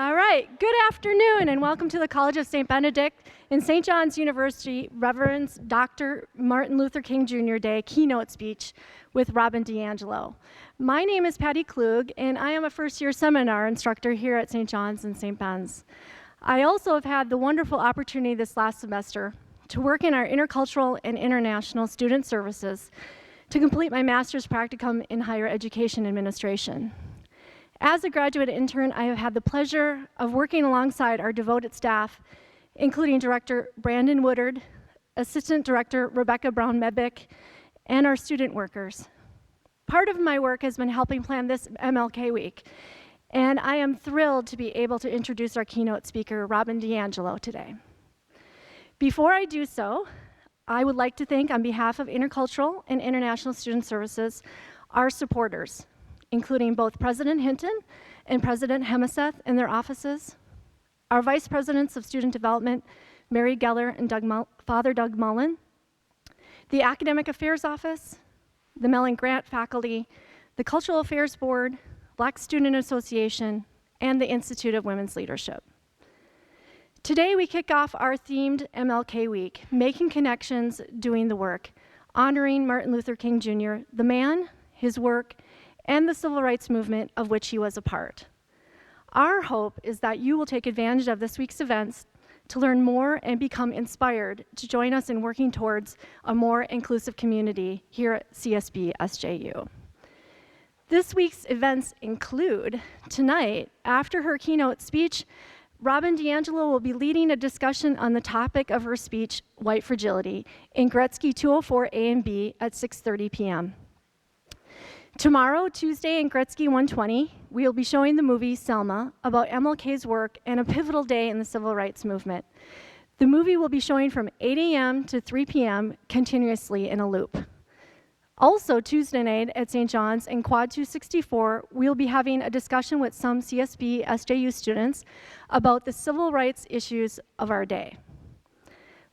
All right, good afternoon and welcome to the College of St. Benedict and St. John's University Reverend Dr. Martin Luther King Jr. Day keynote speech with Robin DiAngelo. My name is Patty Klug and I am a first-year seminar instructor here at St. John's and St. Ben's. I also have had the wonderful opportunity this last semester to work in our intercultural and international student services to complete my master's practicum in higher education administration. As a graduate intern, I have had the pleasure of working alongside our devoted staff, including Director Brandon Woodard, Assistant Director Rebecca Brown-Medbick, and our student workers. Part of my work has been helping plan this MLK Week, and I am thrilled to be able to introduce our keynote speaker, Robin DiAngelo, today. Before I do so, I would like to thank, on behalf of Intercultural and International Student Services, our supporters, including both President Hinton and President Hemaseth in their offices, our Vice Presidents of Student Development, Mary Geller and Father Doug Mullen, the Academic Affairs Office, the Mellon Grant faculty, the Cultural Affairs Board, Black Student Association, and the Institute of Women's Leadership. Today we kick off our themed MLK Week, Making Connections, Doing the Work, honoring Martin Luther King Jr., the man, his work, and the civil rights movement of which he was a part. Our hope is that you will take advantage of this week's events to learn more and become inspired to join us in working towards a more inclusive community here at CSB SJU. This week's events include, tonight, after her keynote speech, Robin DiAngelo will be leading a discussion on the topic of her speech, White Fragility, in Gretzky 204 A and B at 6:30 p.m. Tomorrow, Tuesday, in Gretzky 120, we will be showing the movie Selma about MLK's work and a pivotal day in the civil rights movement. The movie will be showing from 8 a.m. to 3 p.m. continuously in a loop. Also, Tuesday night at St. John's in Quad 264, we'll be having a discussion with some CSB SJU students about the civil rights issues of our day.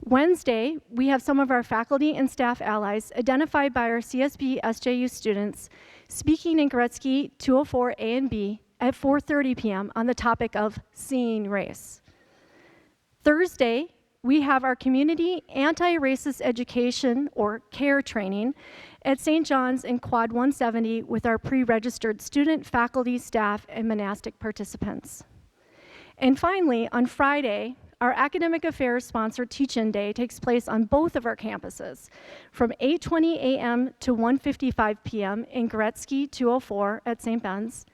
Wednesday, we have some of our faculty and staff allies identified by our CSB SJU students speaking in Gretzky 204 A and B at 4:30 p.m. on the topic of seeing race. Thursday, we have our community anti-racist education or CARE training at St. John's in Quad 170 with our pre-registered student, faculty, staff, and monastic participants. And finally, on Friday, our Academic Affairs sponsored Teach-In Day takes place on both of our campuses from 8:20 a.m. to 1:55 p.m. in Gretzky 204 at St. Ben's,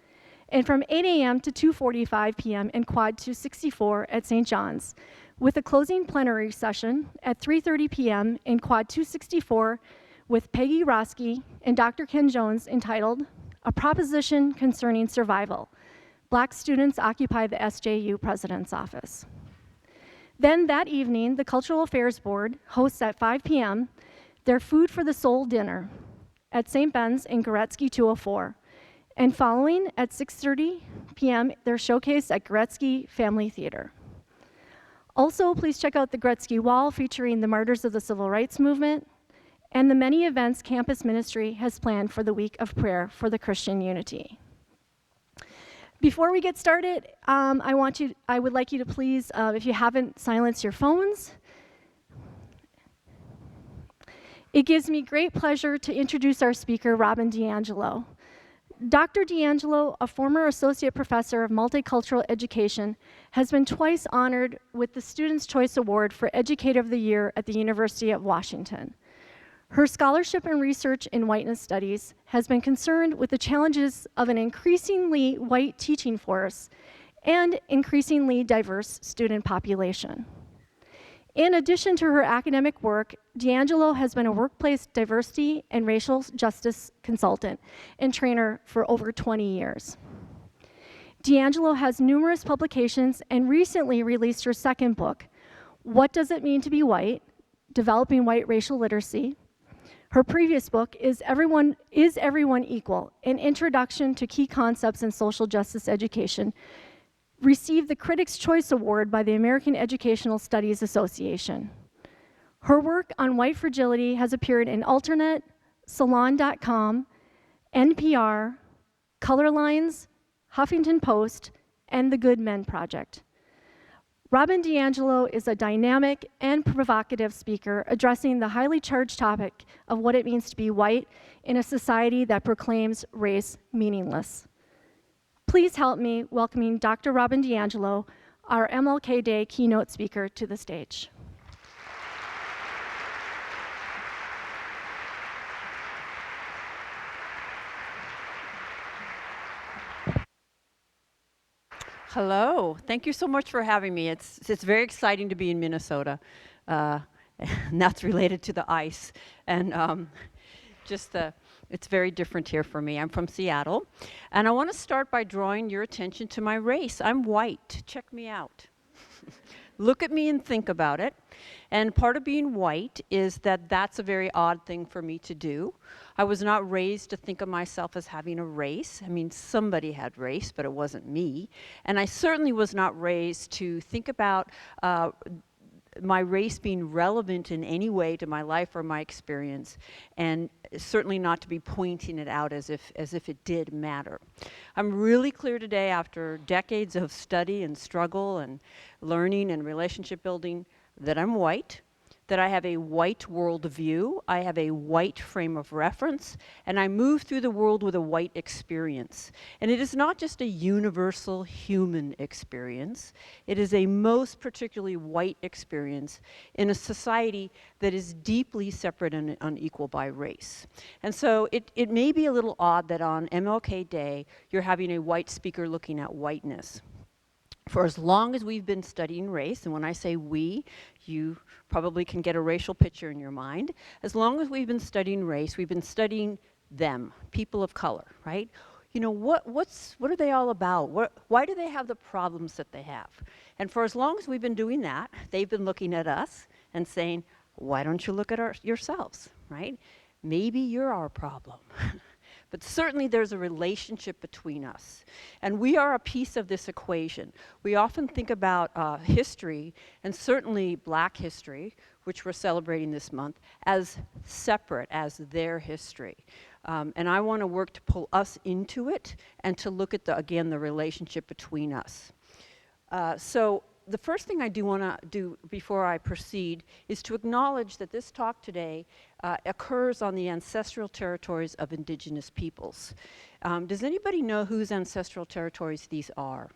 and from 8 a.m. to 2:45 p.m. in Quad 264 at St. John's, with a closing plenary session at 3:30 p.m. in Quad 264 with Peggy Roski and Dr. Ken Jones entitled, A Proposition Concerning Survival, Black Students Occupy the SJU President's Office. Then that evening, the Cultural Affairs Board hosts at 5 p.m. their Food for the Soul dinner at St. Ben's in Gretzky 204. And following at 6:30 p.m., their showcase at Gretzky Family Theater. Also, please check out the Gretzky Wall featuring the Martyrs of the Civil Rights Movement and the many events campus ministry has planned for the Week of Prayer for the Christian Unity. Before we get started, I would like you to please, if you haven't, silence your phones. It gives me great pleasure to introduce our speaker, Robin DiAngelo. Dr. DiAngelo, a former associate professor of multicultural education, has been twice honored with the Student's Choice Award for Educator of the Year at the University of Washington. Her scholarship and research in whiteness studies has been concerned with the challenges of an increasingly white teaching force and increasingly diverse student population. In addition to her academic work, DiAngelo has been a workplace diversity and racial justice consultant and trainer for over 20 years. DiAngelo has numerous publications and recently released her second book, What Does It Mean to Be White? Developing White Racial Literacy. Her previous book, Is Everyone Equal? An Introduction to Key Concepts in Social Justice Education, received the Critics' Choice Award by the American Educational Studies Association. Her work on white fragility has appeared in Alternet, Salon.com, NPR, Color Lines, Huffington Post, and the Good Men Project. Robin DiAngelo is a dynamic and provocative speaker addressing the highly charged topic of what it means to be white in a society that proclaims race meaningless. Please help me welcoming Dr. Robin DiAngelo, our MLK Day keynote speaker, to the stage. Hello, thank you so much for having me. It's very exciting to be in Minnesota, and that's related to the ice. And it's very different here for me. I'm from Seattle, and I want to start by drawing your attention to my race. I'm white. Check me out. Look at me and think about it. And part of being white is that that's a very odd thing for me to do. I was not raised to think of myself as having a race. I mean, somebody had race, but it wasn't me. And I certainly was not raised to think about my race being relevant in any way to my life or my experience, and certainly not to be pointing it out as if it did matter. I'm really clear today, after decades of study and struggle and learning and relationship building, that I'm white, that I have a white worldview, I have a white frame of reference, and I move through the world with a white experience. And it is not just a universal human experience, it is a most particularly white experience in a society that is deeply separate and unequal by race. And so it may be a little odd that on MLK Day, you're having a white speaker looking at whiteness. For as long as we've been studying race, and when I say we, you probably can get a racial picture in your mind. As long as we've been studying race, we've been studying them, people of color, right? You know, what are they all about? Why do they have the problems that they have? And for as long as we've been doing that, they've been looking at us and saying, why don't you look at yourselves, right? Maybe you're our problem. But certainly there's a relationship between us. And we are a piece of this equation. We often think about history, and certainly Black history, which we're celebrating this month, as separate, as their history. And I want to work to pull us into it and to look at, again, the relationship between us. So the first thing I do want to do before I proceed is to acknowledge that this talk today occurs on the ancestral territories of Indigenous peoples. Does anybody know whose ancestral territories these are?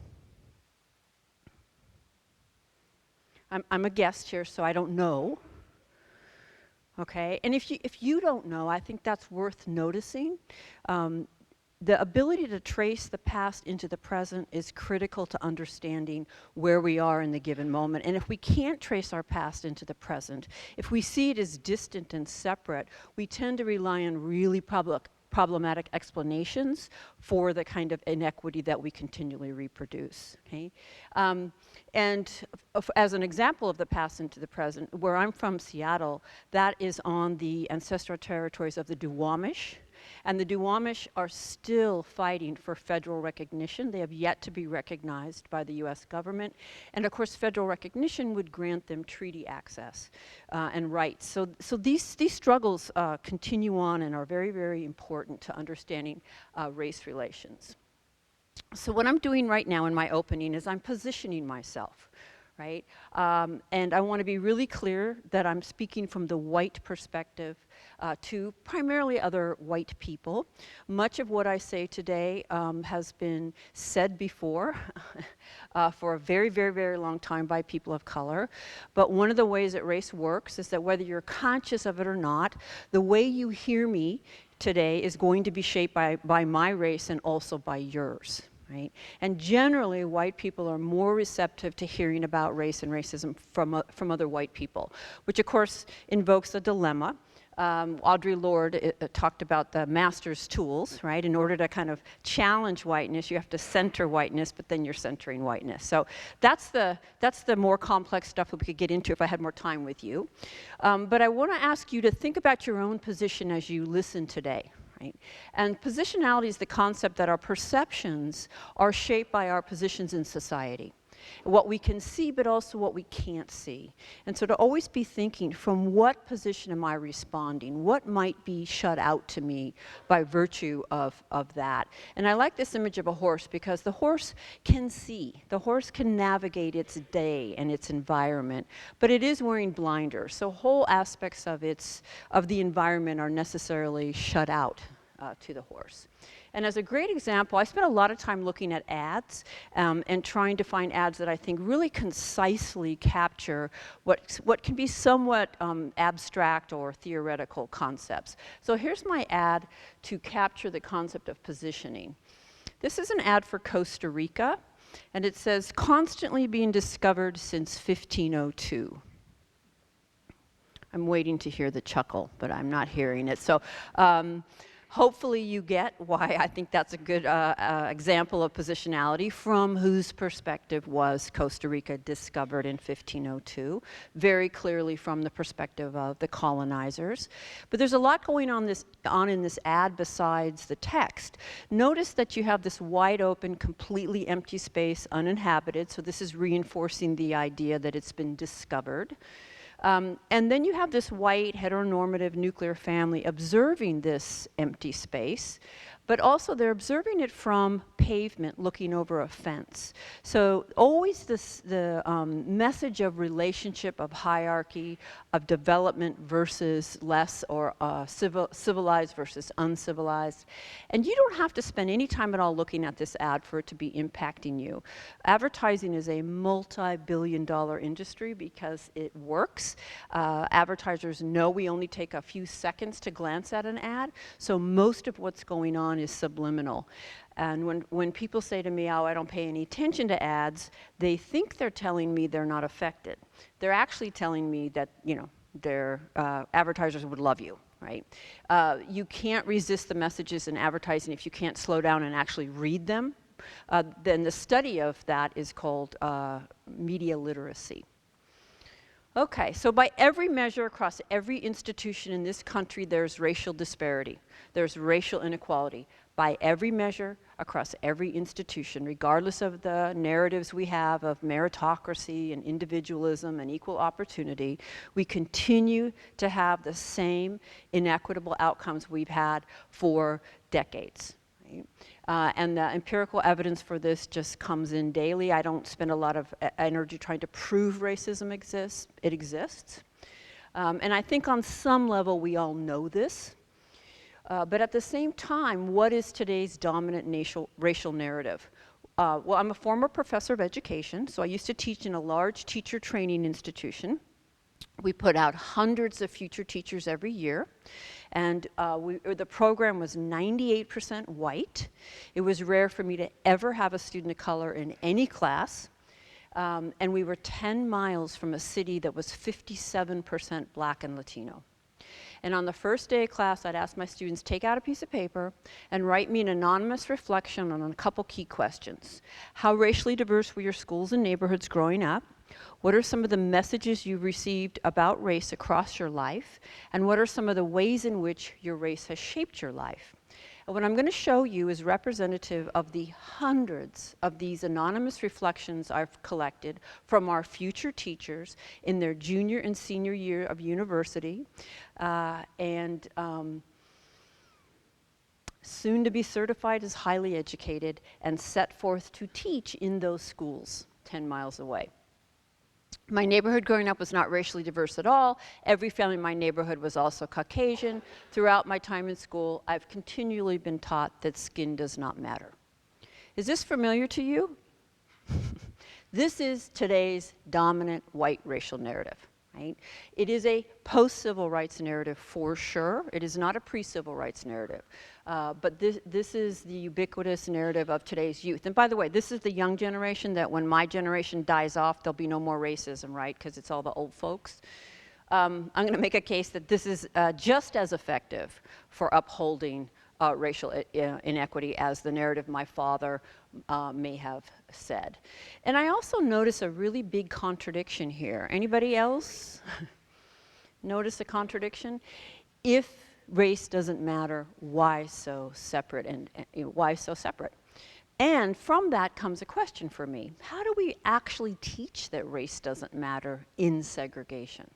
I'm a guest here, so I don't know. Okay, and if you don't know, I think that's worth noticing. The ability to trace the past into the present is critical to understanding where we are in the given moment. And if we can't trace our past into the present, if we see it as distant and separate, we tend to rely on really problematic explanations for the kind of inequity that we continually reproduce. Okay? As an example of the past into the present, where I'm from, Seattle, that is on the ancestral territories of the Duwamish. And the Duwamish are still fighting for federal recognition. They have yet to be recognized by the US government. And of course, federal recognition would grant them treaty access and rights. So these struggles continue on and are very, very important to understanding race relations. So what I'm doing right now in my opening is I'm positioning myself. Right? And I want to be really clear that I'm speaking from the white perspective to primarily other white people. Much of what I say today has been said before for a very, very, very long time by people of color. But one of the ways that race works is that whether you're conscious of it or not, the way you hear me today is going to be shaped by my race and also by yours. Right? And generally, white people are more receptive to hearing about race and racism from other white people, which of course invokes a dilemma. Audre Lorde talked about the master's tools, right? In order to kind of challenge whiteness, you have to center whiteness, but then you're centering whiteness. So that's the more complex stuff that we could get into if I had more time with you. But I want to ask you to think about your own position as you listen today. Right? And positionality is the concept that our perceptions are shaped by our positions in society. what we can see, but also what we can't see. And so to always be thinking, from what position am I responding? What might be shut out to me by virtue of that? And I like this image of a horse because the horse can see. The horse can navigate its day and its environment, but it is wearing blinders. So whole aspects of the environment are necessarily shut out to the horse. And as a great example, I spent a lot of time looking at ads and trying to find ads that I think really concisely capture what can be somewhat abstract or theoretical concepts. So here's my ad to capture the concept of positioning. This is an ad for Costa Rica, and it says, constantly being discovered since 1502. I'm waiting to hear the chuckle, but I'm not hearing it. So hopefully you get why I think that's a good example of positionality. From whose perspective was Costa Rica discovered in 1502? Very clearly from the perspective of the colonizers. But there's a lot going on in this ad besides the text. Notice that you have this wide open, completely empty space, uninhabited. So this is reinforcing the idea that it's been discovered. And then you have this white heteronormative nuclear family observing this empty space, but also they're observing it from pavement looking over a fence. So always the message of relationship, of hierarchy, of development versus less, or civilized versus uncivilized. And you don't have to spend any time at all looking at this ad for it to be impacting you. Advertising is a multi-billion-dollar industry because it works. Advertisers know we only take a few seconds to glance at an ad, so most of what's going on is subliminal. And when people say to me, oh, I don't pay any attention to ads, they think they're telling me they're not affected. They're actually telling me that, their advertisers would love you, right? You can't resist the messages in advertising if you can't slow down and actually read them. Then the study of that is called media literacy. Okay, so by every measure across every institution in this country, there's racial disparity. There's racial inequality. By every measure across every institution, regardless of the narratives we have of meritocracy and individualism and equal opportunity, we continue to have the same inequitable outcomes we've had for decades. Right? And the empirical evidence for this just comes in daily. I don't spend a lot of energy trying to prove racism exists. It exists. And I think on some level we all know this. But at the same time, what is today's dominant racial narrative? Well, I'm a former professor of education, so I used to teach in a large teacher training institution. We put out hundreds of future teachers every year, and the program was 98% white. It was rare for me to ever have a student of color in any class, and we were 10 miles from a city that was 57% Black and Latino. And on the first day of class, I'd ask my students, take out a piece of paper and write me an anonymous reflection on a couple key questions. How racially diverse were your schools and neighborhoods growing up? What are some of the messages you received about race across your life? And what are some of the ways in which your race has shaped your life? And what I'm going to show you is representative of the hundreds of these anonymous reflections I've collected from our future teachers in their junior and senior year of university, and soon to be certified as highly educated and set forth to teach in those schools 10 miles away. My neighborhood growing up was not racially diverse at all. Every family in my neighborhood was also Caucasian. Throughout my time in school, I've continually been taught that skin does not matter. Is this familiar to you? This is today's dominant white racial narrative. Right? It is a post-civil rights narrative for sure. It is not a pre-civil rights narrative. But this is the ubiquitous narrative of today's youth. And by the way, this is the young generation that when my generation dies off, there'll be no more racism, right? Because it's all the old folks. I'm going to make a case that this is just as effective for upholding racial inequity as the narrative my father may have said. And I also notice a really big contradiction here. Anybody else notice a contradiction? If race doesn't matter, why so separate? And why so separate? And from that comes a question for me. How do we actually teach that race doesn't matter in segregation?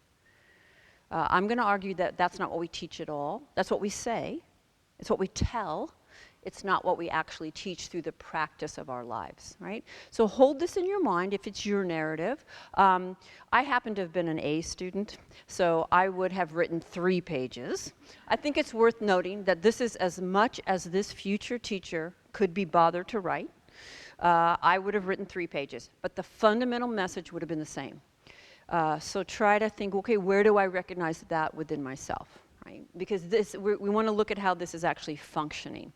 I'm going to argue that that's not what we teach at all. That's what we say. It's what we tell. It's not what we actually teach through the practice of our lives, right? So hold this in your mind if it's your narrative. I happen to have been an A student, so I would have written 3 pages. I think it's worth noting that this is as much as this future teacher could be bothered to write. I would have written 3 pages, but the fundamental message would have been the same. So try to think, okay, where do I recognize that within myself, right? Because we want to look at how this is actually functioning.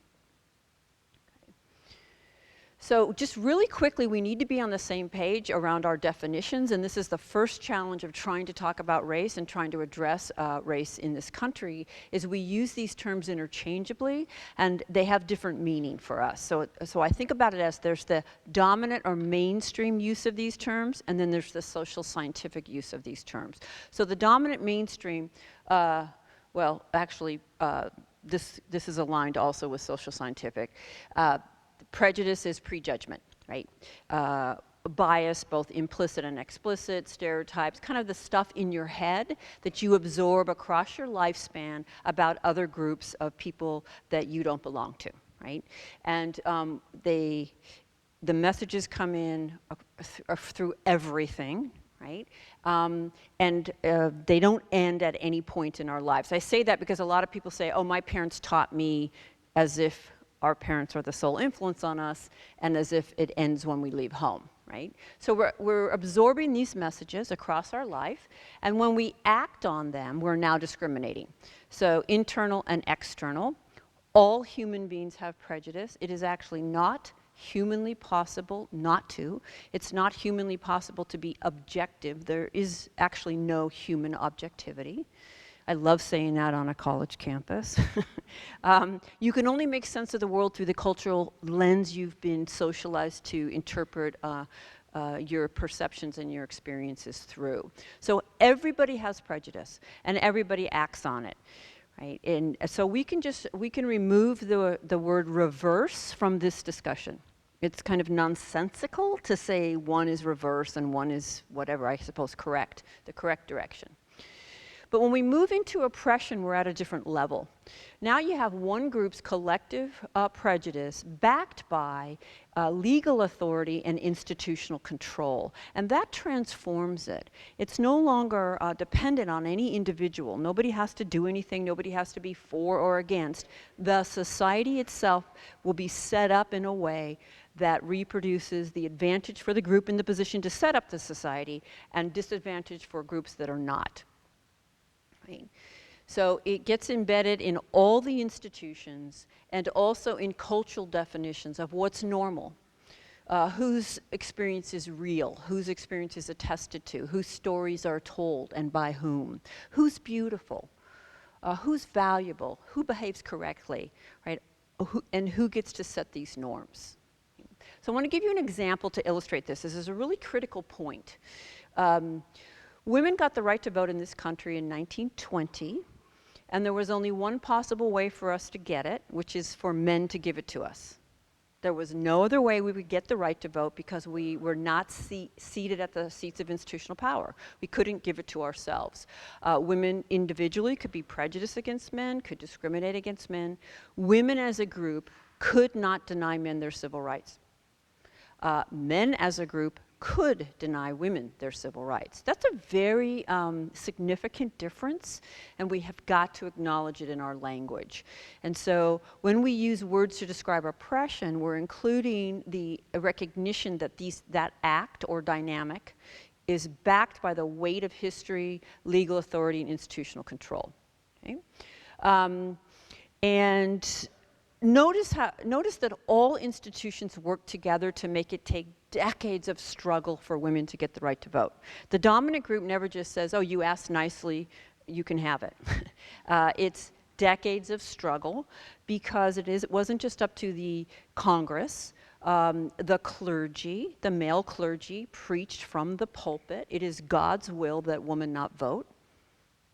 So just really quickly, we need to be on the same page around our definitions, and this is the first challenge of trying to talk about race and trying to address race in this country, is we use these terms interchangeably, and they have different meaning for us. So I think about it as there's the dominant or mainstream use of these terms, and then there's the social scientific use of these terms. So the dominant mainstream, well, actually, this is aligned also with social scientific. Prejudice is prejudgment, right? Bias, both implicit and explicit, stereotypes, kind of the stuff in your head that you absorb across your lifespan about other groups of people that you don't belong to, right? And the messages come in through everything, right? And they don't end at any point in our lives. I say that because a lot of people say, oh, my parents taught me, as if our parents are the sole influence on us, and as if it ends when we leave home, right? So we're absorbing these messages across our life, and when we act on them, we're now discriminating. So internal and external. All human beings have prejudice. It is actually not humanly possible not to. It's not humanly possible to be objective. There is actually no human objectivity. I love saying that on a college campus. You can only make sense of the world through the cultural lens you've been socialized to interpret your perceptions and your experiences through. So everybody has prejudice, and everybody acts on it, right? And so we can remove the word reverse from this discussion. It's kind of nonsensical to say one is reverse and one is whatever, I suppose, correct, the correct direction. But when we move into oppression, we're at a different level. Now you have one group's collective prejudice backed by legal authority and institutional control. And that transforms it. It's no longer dependent on any individual. Nobody has to do anything. Nobody has to be for or against. The society itself will be set up in a way that reproduces the advantage for the group in the position to set up the society and disadvantage for groups that are not. Right. So it gets embedded in all the institutions and also in cultural definitions of what's normal, whose experience is real, whose experience is attested to, whose stories are told and by whom, who's beautiful, who's valuable, who behaves correctly, right? And who gets to set these norms. So I want to give you an example to illustrate this. This is a really critical point. Women got the right to vote in this country in 1920, and there was only one possible way for us to get it, which is for men to give it to us. There was no other way we would get the right to vote because we were not seated at the seats of institutional power. We couldn't give it to ourselves. Women individually could be prejudiced against men, could discriminate against men. Women as a group could not deny men their civil rights. Men as a group could deny women their civil rights. That's a very significant difference, and we have got to acknowledge it in our language. And so when we use words to describe oppression, we're including the recognition that that act or dynamic is backed by the weight of history, legal authority, and institutional control. Okay? And notice that all institutions work together to make it take decades of struggle for women to get the right to vote. The dominant group never just says, oh, you asked nicely, you can have it. It's decades of struggle because it wasn't just up to the Congress. The clergy, the male clergy, preached from the pulpit. It is God's will that women not vote.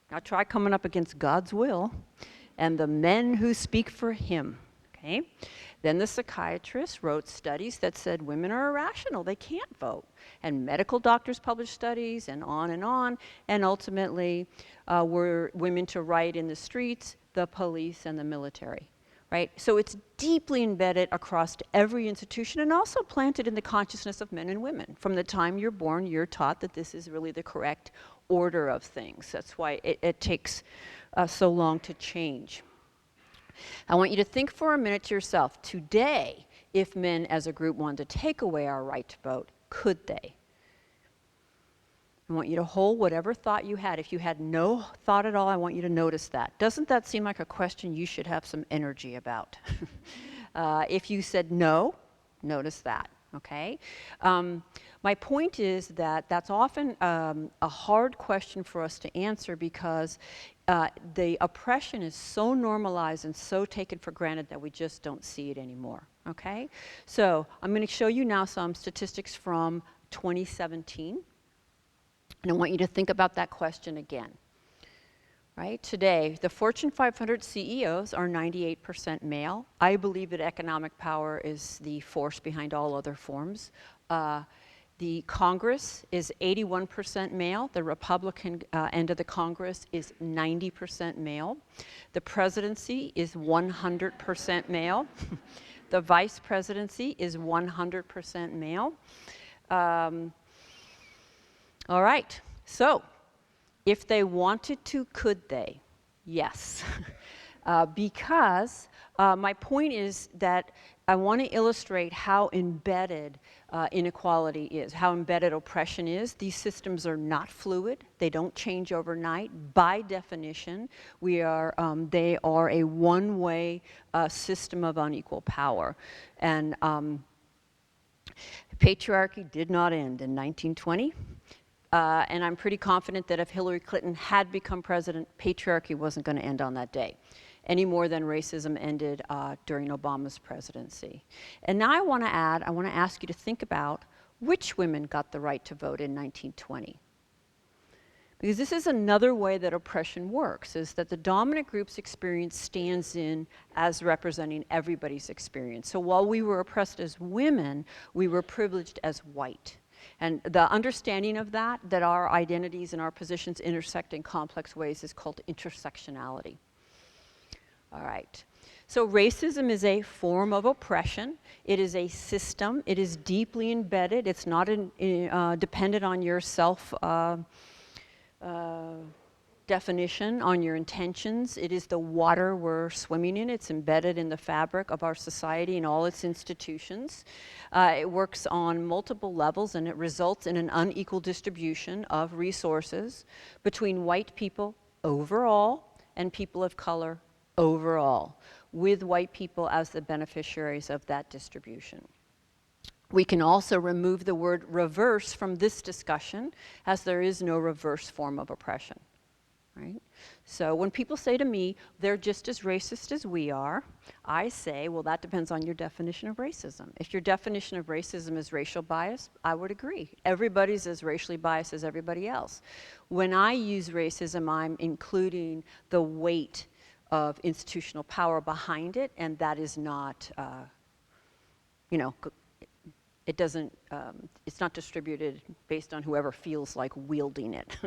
Now try coming up against God's will and the men who speak for him. Okay? Then the psychiatrists wrote studies that said women are irrational, they can't vote. And medical doctors published studies, and on, and ultimately were women to riot in the streets, the police, and the military. Right? So it's deeply embedded across every institution and also planted in the consciousness of men and women. From the time you're born, you're taught that this is really the correct order of things. That's why it takes so long to change. I want you to think for a minute to yourself, today, if men as a group wanted to take away our right to vote, could they? I want you to hold whatever thought you had. If you had no thought at all, I want you to notice that. Doesn't that seem like a question you should have some energy about? If you said no, notice that, okay? My point is that that's often a hard question for us to answer because the oppression is so normalized and so taken for granted that we just don't see it anymore, okay? So I'm going to show you now some statistics from 2017. And I want you to think about that question again. Right? Today, the Fortune 500 CEOs are 98% male. I believe that economic power is the force behind all other forms. The Congress is 81% male. The Republican end of the Congress is 90% male. The presidency is 100% male. The vice presidency is 100% male. All right, so if they wanted to, could they? Yes, because my point is that I want to illustrate how embedded inequality is, how embedded oppression is. These systems are not fluid. They don't change overnight. By definition, they are a one-way system of unequal power. And patriarchy did not end in 1920. And I'm pretty confident that if Hillary Clinton had become president, patriarchy wasn't going to end on that day, any more than racism ended during Obama's presidency. And now I want to ask you to think about which women got the right to vote in 1920. Because this is another way that oppression works, is that the dominant group's experience stands in as representing everybody's experience. So while we were oppressed as women, we were privileged as white. And the understanding of that our identities and our positions intersect in complex ways is called intersectionality. All right. So racism is a form of oppression. It is a system. It is deeply embedded. It's not dependent on your definition, on your intentions. It is the water we're swimming in. It's embedded in the fabric of our society and all its institutions. It works on multiple levels, and it results in an unequal distribution of resources between white people overall and people of color overall, with white people as the beneficiaries of that distribution. We can also remove the word reverse from this discussion, as there is no reverse form of oppression. Right? So when people say to me, they're just as racist as we are, I say, well, that depends on your definition of racism. If your definition of racism is racial bias, I would agree. Everybody's as racially biased as everybody else. When I use racism, I'm including the weight of institutional power behind it, and that is not, it doesn't, it's not distributed based on whoever feels like wielding it.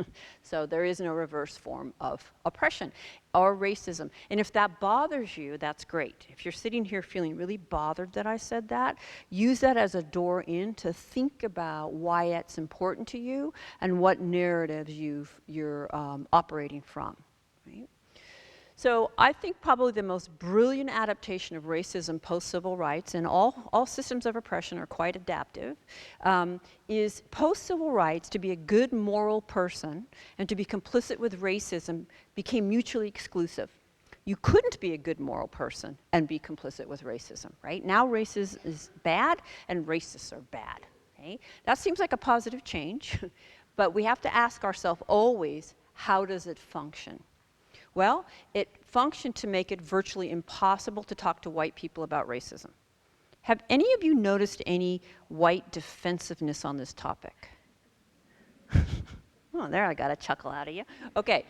So there is no reverse form of oppression or racism. And if that bothers you, that's great. If you're sitting here feeling really bothered that I said that, use that as a door in to think about why it's important to you and what narratives you're operating from. Right? So I think probably the most brilliant adaptation of racism post-civil rights, and all systems of oppression are quite adaptive, is post-civil rights, to be a good moral person and to be complicit with racism became mutually exclusive. You couldn't be a good moral person and be complicit with racism, right? Now racism is bad and racists are bad, okay? That seems like a positive change, but we have to ask ourselves always, how does it function? Well, it functioned to make it virtually impossible to talk to white people about racism. Have any of you noticed any white defensive-ness on this topic? Oh, there I got a chuckle out of you. Okay,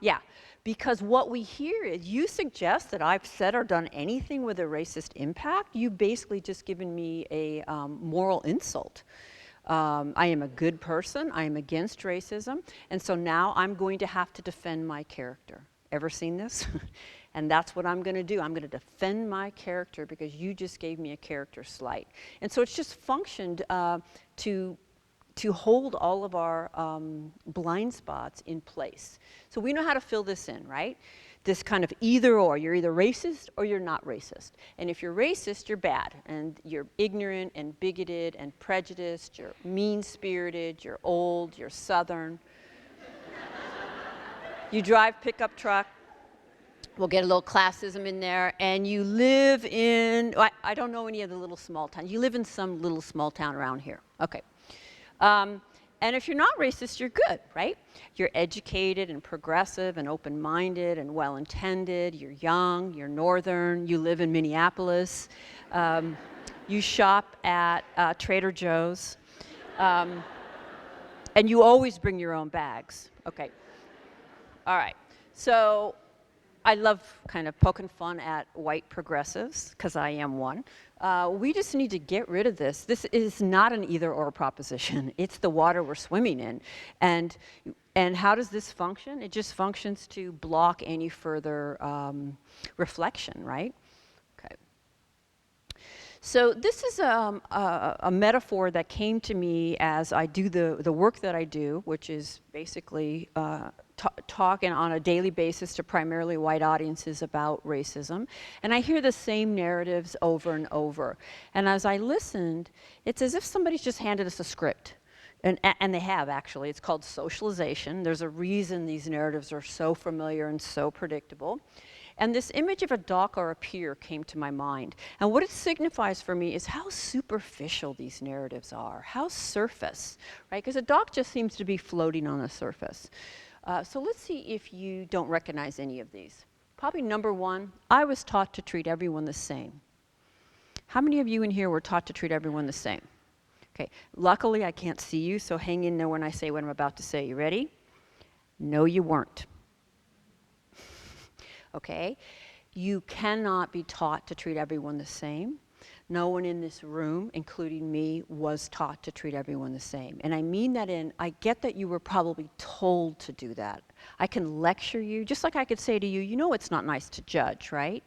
yeah, because what we hear is you suggest that I've said or done anything with a racist impact. You basically just given me a moral insult. I am a good person. I am against racism. And so now I'm going to have to defend my character. Ever seen this? And that's what I'm going to do. I'm going to defend my character because you just gave me a character slight. And so it's just functioned to hold all of our blind spots in place. So we know how to fill this in, right? This kind of either or. You're either racist or you're not racist. And if you're racist, you're bad. And you're ignorant and bigoted and prejudiced. You're mean-spirited. You're old. You're Southern. You drive pickup truck. We'll get a little classism in there. And you live in, I don't know any of the little small towns. You live in some little small town around here. Okay. And if you're not racist, you're good, right? You're educated and progressive and open-minded and well-intended. You're young, you're northern, you live in Minneapolis. You shop at Trader Joe's. And you always bring your own bags. Okay. All right. So I love kind of poking fun at white progressives, because I am one. We just need to get rid of this. This is not an either-or proposition. It's the water we're swimming in. And how does this function? It just functions to block any further reflection, right? Okay. So this is a metaphor that came to me as I do the work that I do, which is basically talking on a daily basis to primarily white audiences about racism. And I hear the same narratives over and over. And as I listened, it's as if somebody's just handed us a script. And they have, actually. It's called socialization. There's a reason these narratives are so familiar and so predictable. And this image of a doc or a pier came to my mind. And what it signifies for me is how superficial these narratives are, how surface, right? Because a doc just seems to be floating on the surface. So let's see if you don't recognize any of these. Probably number one, I was taught to treat everyone the same. How many of you in here were taught to treat everyone the same? Okay, luckily I can't see you, so hang in there when I say what I'm about to say. You ready? No, you weren't. Okay, you cannot be taught to treat everyone the same. No one in this room, including me, was taught to treat everyone the same. And I mean that I get that you were probably told to do that. I can lecture you, just like I could say to you, you know it's not nice to judge, right?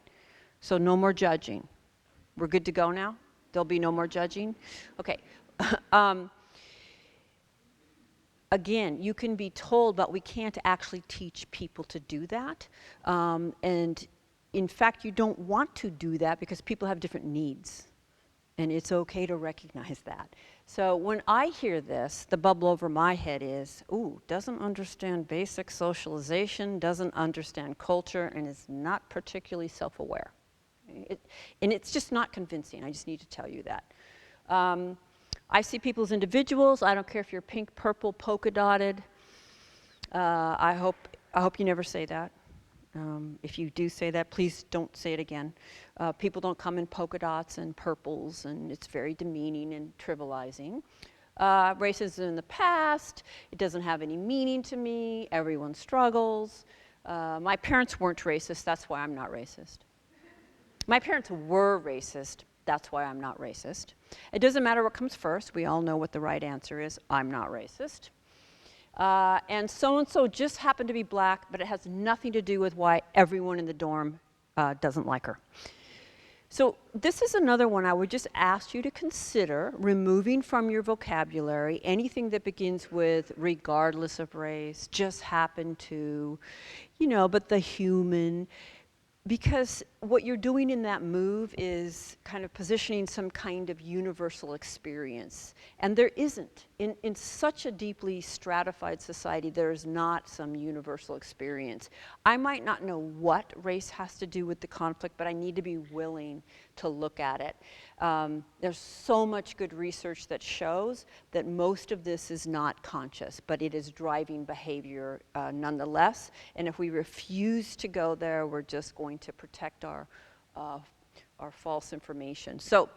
So no more judging. We're good to go now? There'll be no more judging? Okay. Again, you can be told, but we can't actually teach people to do that. And in fact, you don't want to do that because people have different needs. And it's okay to recognize that. So when I hear this, the bubble over my head is, ooh, doesn't understand basic socialization, doesn't understand culture, and is not particularly self-aware. And it's just not convincing. I just need to tell you that. I see people as individuals. I don't care if you're pink, purple, polka dotted. I hope you never say that. If you do say that, please don't say it again. People don't come in polka dots and purples, and it's very demeaning and trivializing. Racism in the past, it doesn't have any meaning to me. Everyone struggles. My parents weren't racist. That's why I'm not racist. My parents were racist. That's why I'm not racist. It doesn't matter what comes first. We all know what the right answer is. I'm not racist. And so just happened to be black, but it has nothing to do with why everyone in the dorm doesn't like her. So this is another one I would just ask you to consider removing from your vocabulary anything that begins with regardless of race, just happen to, but the human. Because what you're doing in that move is kind of positioning some kind of universal experience. And there isn't. In such a deeply stratified society, there is not some universal experience. I might not know what race has to do with the conflict, but I need to be willing to look at it. There's so much good research that shows that most of this is not conscious, but it is driving behavior nonetheless. And if we refuse to go there, we're just going to protect our false information. So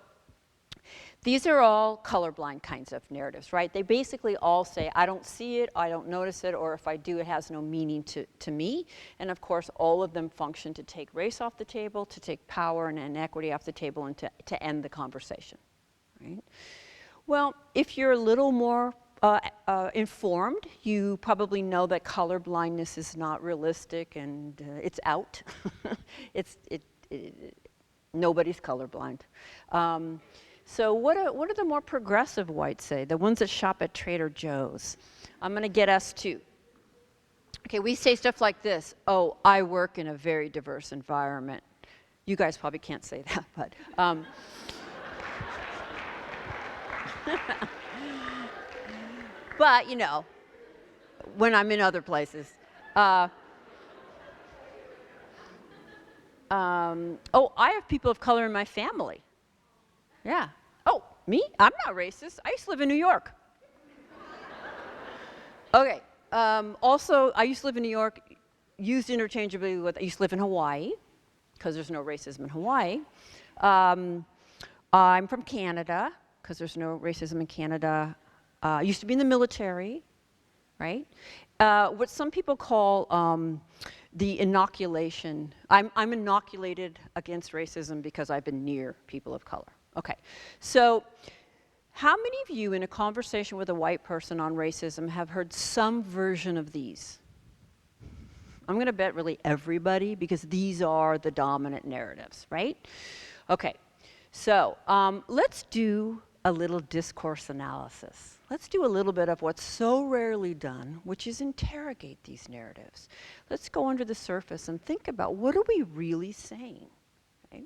These are all colorblind kinds of narratives, right? They basically all say, I don't see it, I don't notice it, or if I do, it has no meaning to me. And of course, all of them function to take race off the table, to take power and inequity off the table, and to end the conversation, right? Well, if you're a little more informed, you probably know that color blindness is not realistic and it's out. Nobody's colorblind. So what do the more progressive whites say? The ones that shop at Trader Joe's. I'm going to get us to. Okay, we say stuff like this. Oh, I work in a very diverse environment. You guys probably can't say that, but. But, you know, when I'm in other places. Oh, I have people of color in my family. Yeah. Oh, me? I'm not racist. I used to live in New York. Okay. Also, I used to live in New York, used interchangeably with, I used to live in Hawaii, because there's no racism in Hawaii. I'm from Canada, because there's no racism in Canada. I used to be in the military, right? What some people call the inoculation. I'm inoculated against racism because I've been near people of color. Okay, so how many of you in a conversation with a white person on racism have heard some version of these? I'm going to bet really everybody, because these are the dominant narratives, right? Okay, so let's do a little discourse analysis. Let's do a little bit of what's so rarely done, which is interrogate these narratives. Let's go under the surface and think about, what are we really saying? Okay?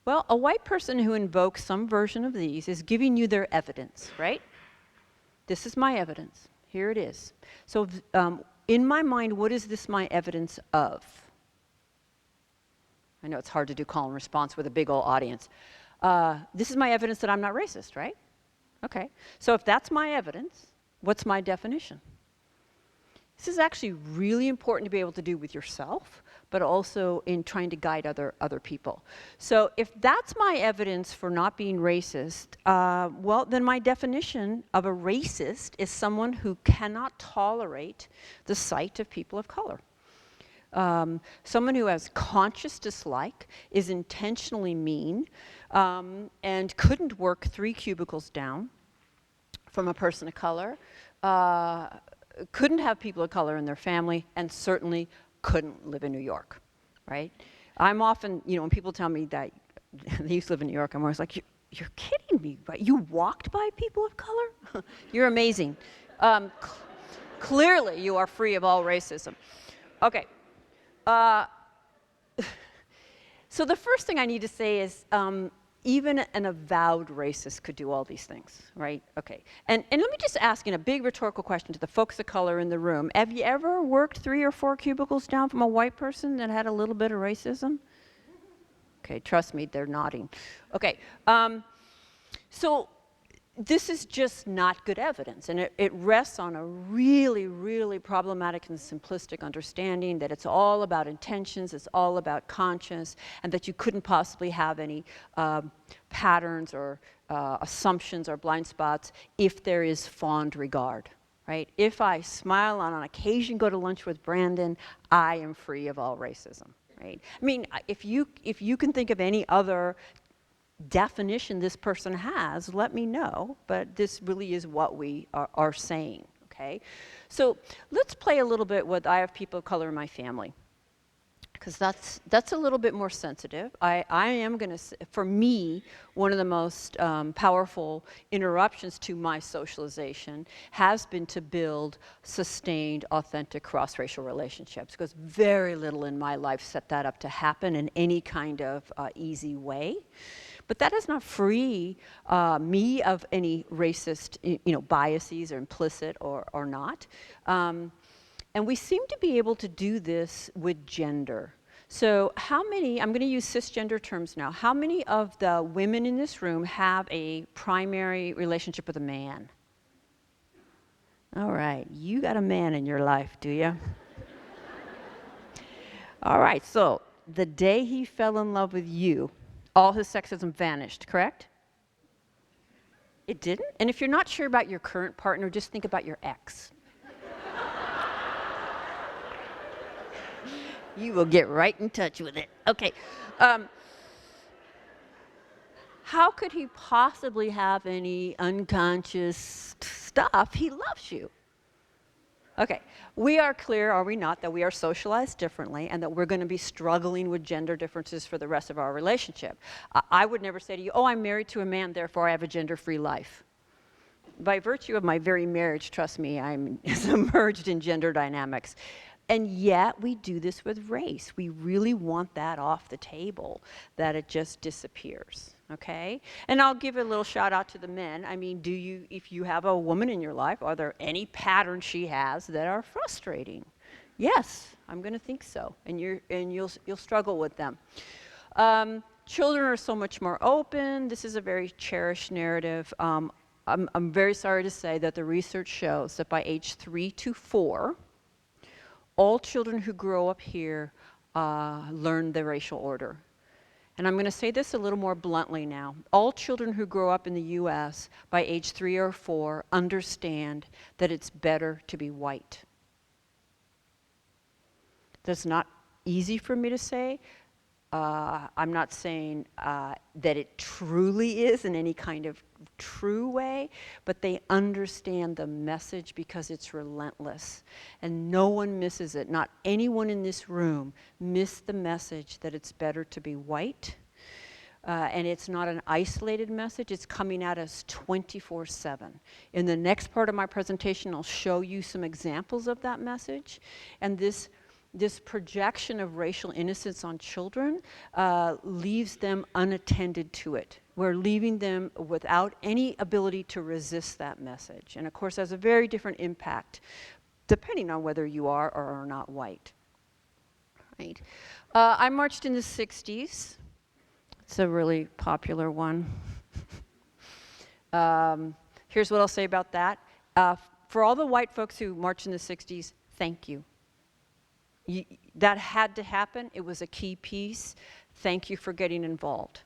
Well, a white person who invokes some version of these is giving you their evidence, right? This is my evidence. Here it is. So in my mind, what is this my evidence of? I know it's hard to do call and response with a big old audience. This is my evidence that I'm not racist, right? Okay. So if that's my evidence, what's my definition? This is actually really important to be able to do with yourself, but also in trying to guide other people. So if that's my evidence for not being racist, well, then my definition of a racist is someone who cannot tolerate the sight of people of color. Someone who has conscious dislike, is intentionally mean, and couldn't work 3 cubicles down from a person of color, couldn't have people of color in their family, and certainly couldn't live in New York, right? I'm often, you know, when people tell me that they used to live in New York, I'm always like, you're kidding me, right? You walked by people of color? You're amazing. Clearly, you are free of all racism. Okay. So the first thing I need to say is, even an avowed racist could do all these things, right? Okay. And let me just ask, in a big rhetorical question to the folks of color in the room, have you ever worked 3 or 4 cubicles down from a white person that had a little bit of racism? Okay, trust me, they're nodding. Okay. So this is just not good evidence, and it rests on a really, really problematic and simplistic understanding that it's all about intentions, it's all about conscience, and that you couldn't possibly have any patterns or assumptions or blind spots if there is fond regard, right? If I smile on occasion, go to lunch with Brandon, I am free of all racism, right? I mean, if you can think of any other definition this person has, let me know, but this really is what we are saying, okay? So let's play a little bit with, I have people of color in my family, because that's a little bit more sensitive. I am going to, for me, one of the most powerful interruptions to my socialization has been to build sustained, authentic cross-racial relationships, because very little in my life set that up to happen in any kind of easy way. But that does not free me of any racist, biases, or implicit or not. And we seem to be able to do this with gender. So how many, I'm going to use cisgender terms now, how many of the women in this room have a primary relationship with a man? All right, you got a man in your life, do you? All right, so the day he fell in love with you, all his sexism vanished, correct? It didn't? And if you're not sure about your current partner, just think about your ex. You will get right in touch with it. Okay. How could he possibly have any unconscious stuff? He loves you. Okay, we are clear, are we not, that we are socialized differently and that we're going to be struggling with gender differences for the rest of our relationship. I would never say to you, oh, I'm married to a man, therefore I have a gender-free life. By virtue of my very marriage, trust me, I'm submerged in gender dynamics. And yet we do this with race. We really want that off the table, that it just disappears, okay? And I'll give a little shout out to the men. I mean, if you have a woman in your life, are there any patterns she has that are frustrating? Yes, I'm gonna think so, and you'll struggle with them. Children are so much more open. This is a very cherished narrative. I'm very sorry to say that the research shows that by age 3 to 4, all children who grow up here learn the racial order. And I'm going to say this a little more bluntly now. All children who grow up in the US by age 3 or 4 understand that it's better to be white. That's not easy for me to say. I'm not saying that it truly is in any kind of true way, but they understand the message because it's relentless. And no one misses it. Not anyone in this room missed the message that it's better to be white. And it's not an isolated message, it's coming at us 24/7. In the next part of my presentation, I'll show you some examples of that message. And this projection of racial innocence on children leaves them unattended to it. We're leaving them without any ability to resist that message. And of course, has a very different impact depending on whether you are or are not white. Right? I marched in the 60s. It's a really popular one. Here's what I'll say about that. For all the white folks who marched in the 60s, thank you. That had to happen. It was a key piece. Thank you for getting involved.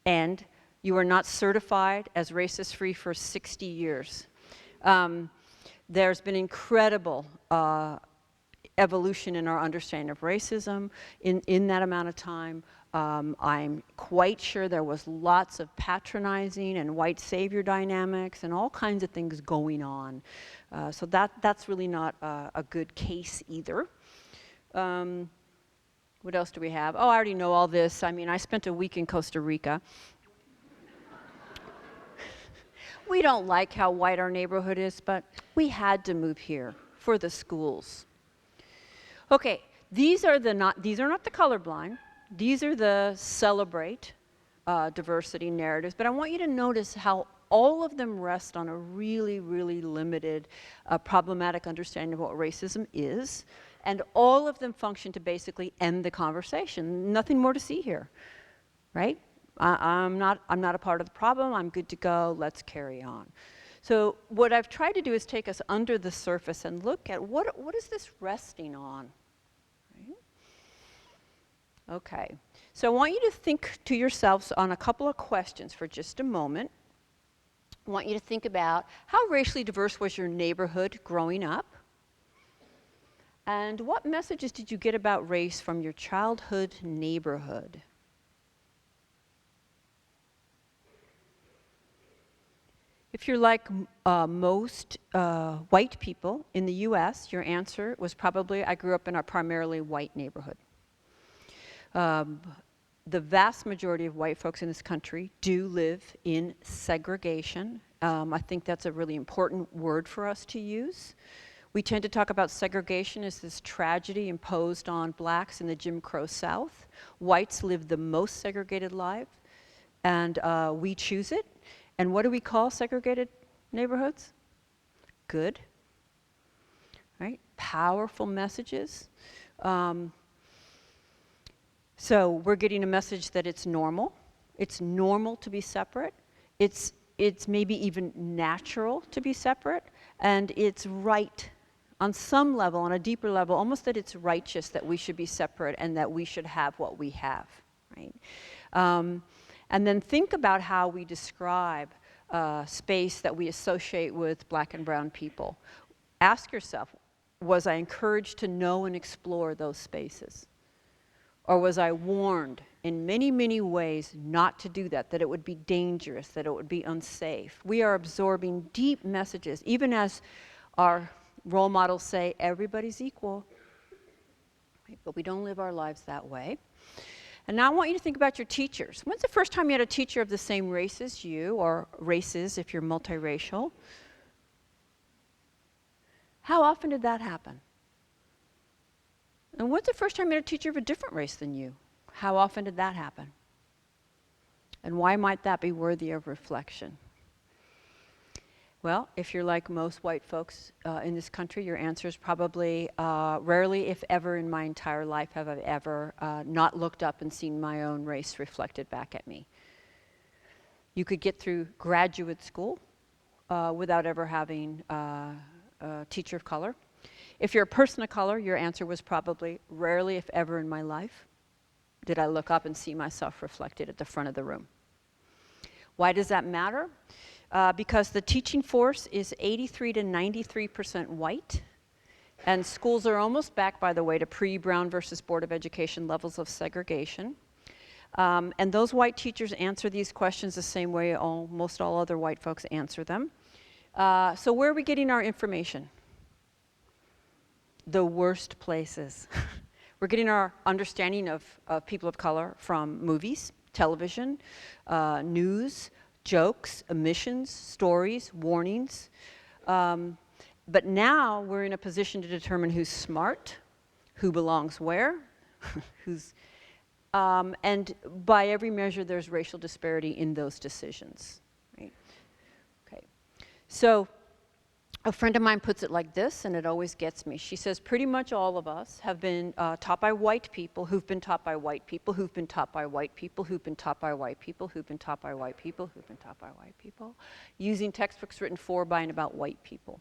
And you are not certified as racist-free for 60 years. There's been incredible evolution in our understanding of racism in that amount of time. I'm quite sure there was lots of patronizing and white savior dynamics and all kinds of things going on. So that's really not a good case either. What else do we have? Oh, I already know all this. I mean, I spent a week in Costa Rica. We don't like how white our neighborhood is, but we had to move here for the schools. Okay, these are not the colorblind. These are the celebrate diversity narratives, but I want you to notice how all of them rest on a really, really limited, problematic understanding of what racism is. And all of them function to basically end the conversation. Nothing more to see here, right? I'm not a part of the problem. I'm good to go. Let's carry on. So what I've tried to do is take us under the surface and look at what is this resting on, right? Okay. So I want you to think to yourselves on a couple of questions for just a moment. I want you to think about how racially diverse was your neighborhood growing up? And what messages did you get about race from your childhood neighborhood? If you're like most white people in the US, your answer was probably, I grew up in a primarily white neighborhood. The vast majority of white folks in this country do live in segregation. I think that's a really important word for us to use. We tend to talk about segregation as this tragedy imposed on blacks in the Jim Crow South. Whites live the most segregated life, and we choose it. And what do we call segregated neighborhoods? Good, right? Powerful messages. So we're getting a message that it's normal. It's normal to be separate. It's maybe even natural to be separate, and it's right on some level, on a deeper level, almost that it's righteous that we should be separate and that we should have what we have, right? And then think about how we describe space that we associate with black and brown people. Ask yourself, was I encouraged to know and explore those spaces? Or was I warned in many, many ways not to do that it would be dangerous, that it would be unsafe? We are absorbing deep messages, even as our role models say, everybody's equal, right? But we don't live our lives that way. And now I want you to think about your teachers. When's the first time you had a teacher of the same race as you, or races if you're multiracial? How often did that happen? And when's the first time you had a teacher of a different race than you? How often did that happen? And why might that be worthy of reflection? Well, if you're like most white folks in this country, your answer is probably rarely, if ever, in my entire life have I ever not looked up and seen my own race reflected back at me. You could get through graduate school without ever having a teacher of color. If you're a person of color, your answer was probably rarely, if ever, in my life did I look up and see myself reflected at the front of the room. Why does that matter? Because the teaching force is 83 to 93% white, and schools are almost back, by the way, to pre-Brown versus Board of Education levels of segregation. And those white teachers answer these questions the same way almost all other white folks answer them. So where are we getting our information? The worst places. We're getting our understanding of people of color from movies, television, news, jokes, omissions, stories, warnings. But now we're in a position to determine who's smart, who belongs where, and by every measure there's racial disparity in those decisions. Right? Okay. So a friend of mine puts it like this, and it always gets me. She says, pretty much all of us have been taught by white people who've been taught by white people who've been taught by white people who've been taught by white people who've been taught by white people who've been taught by white people, using textbooks written for, by, and about white people.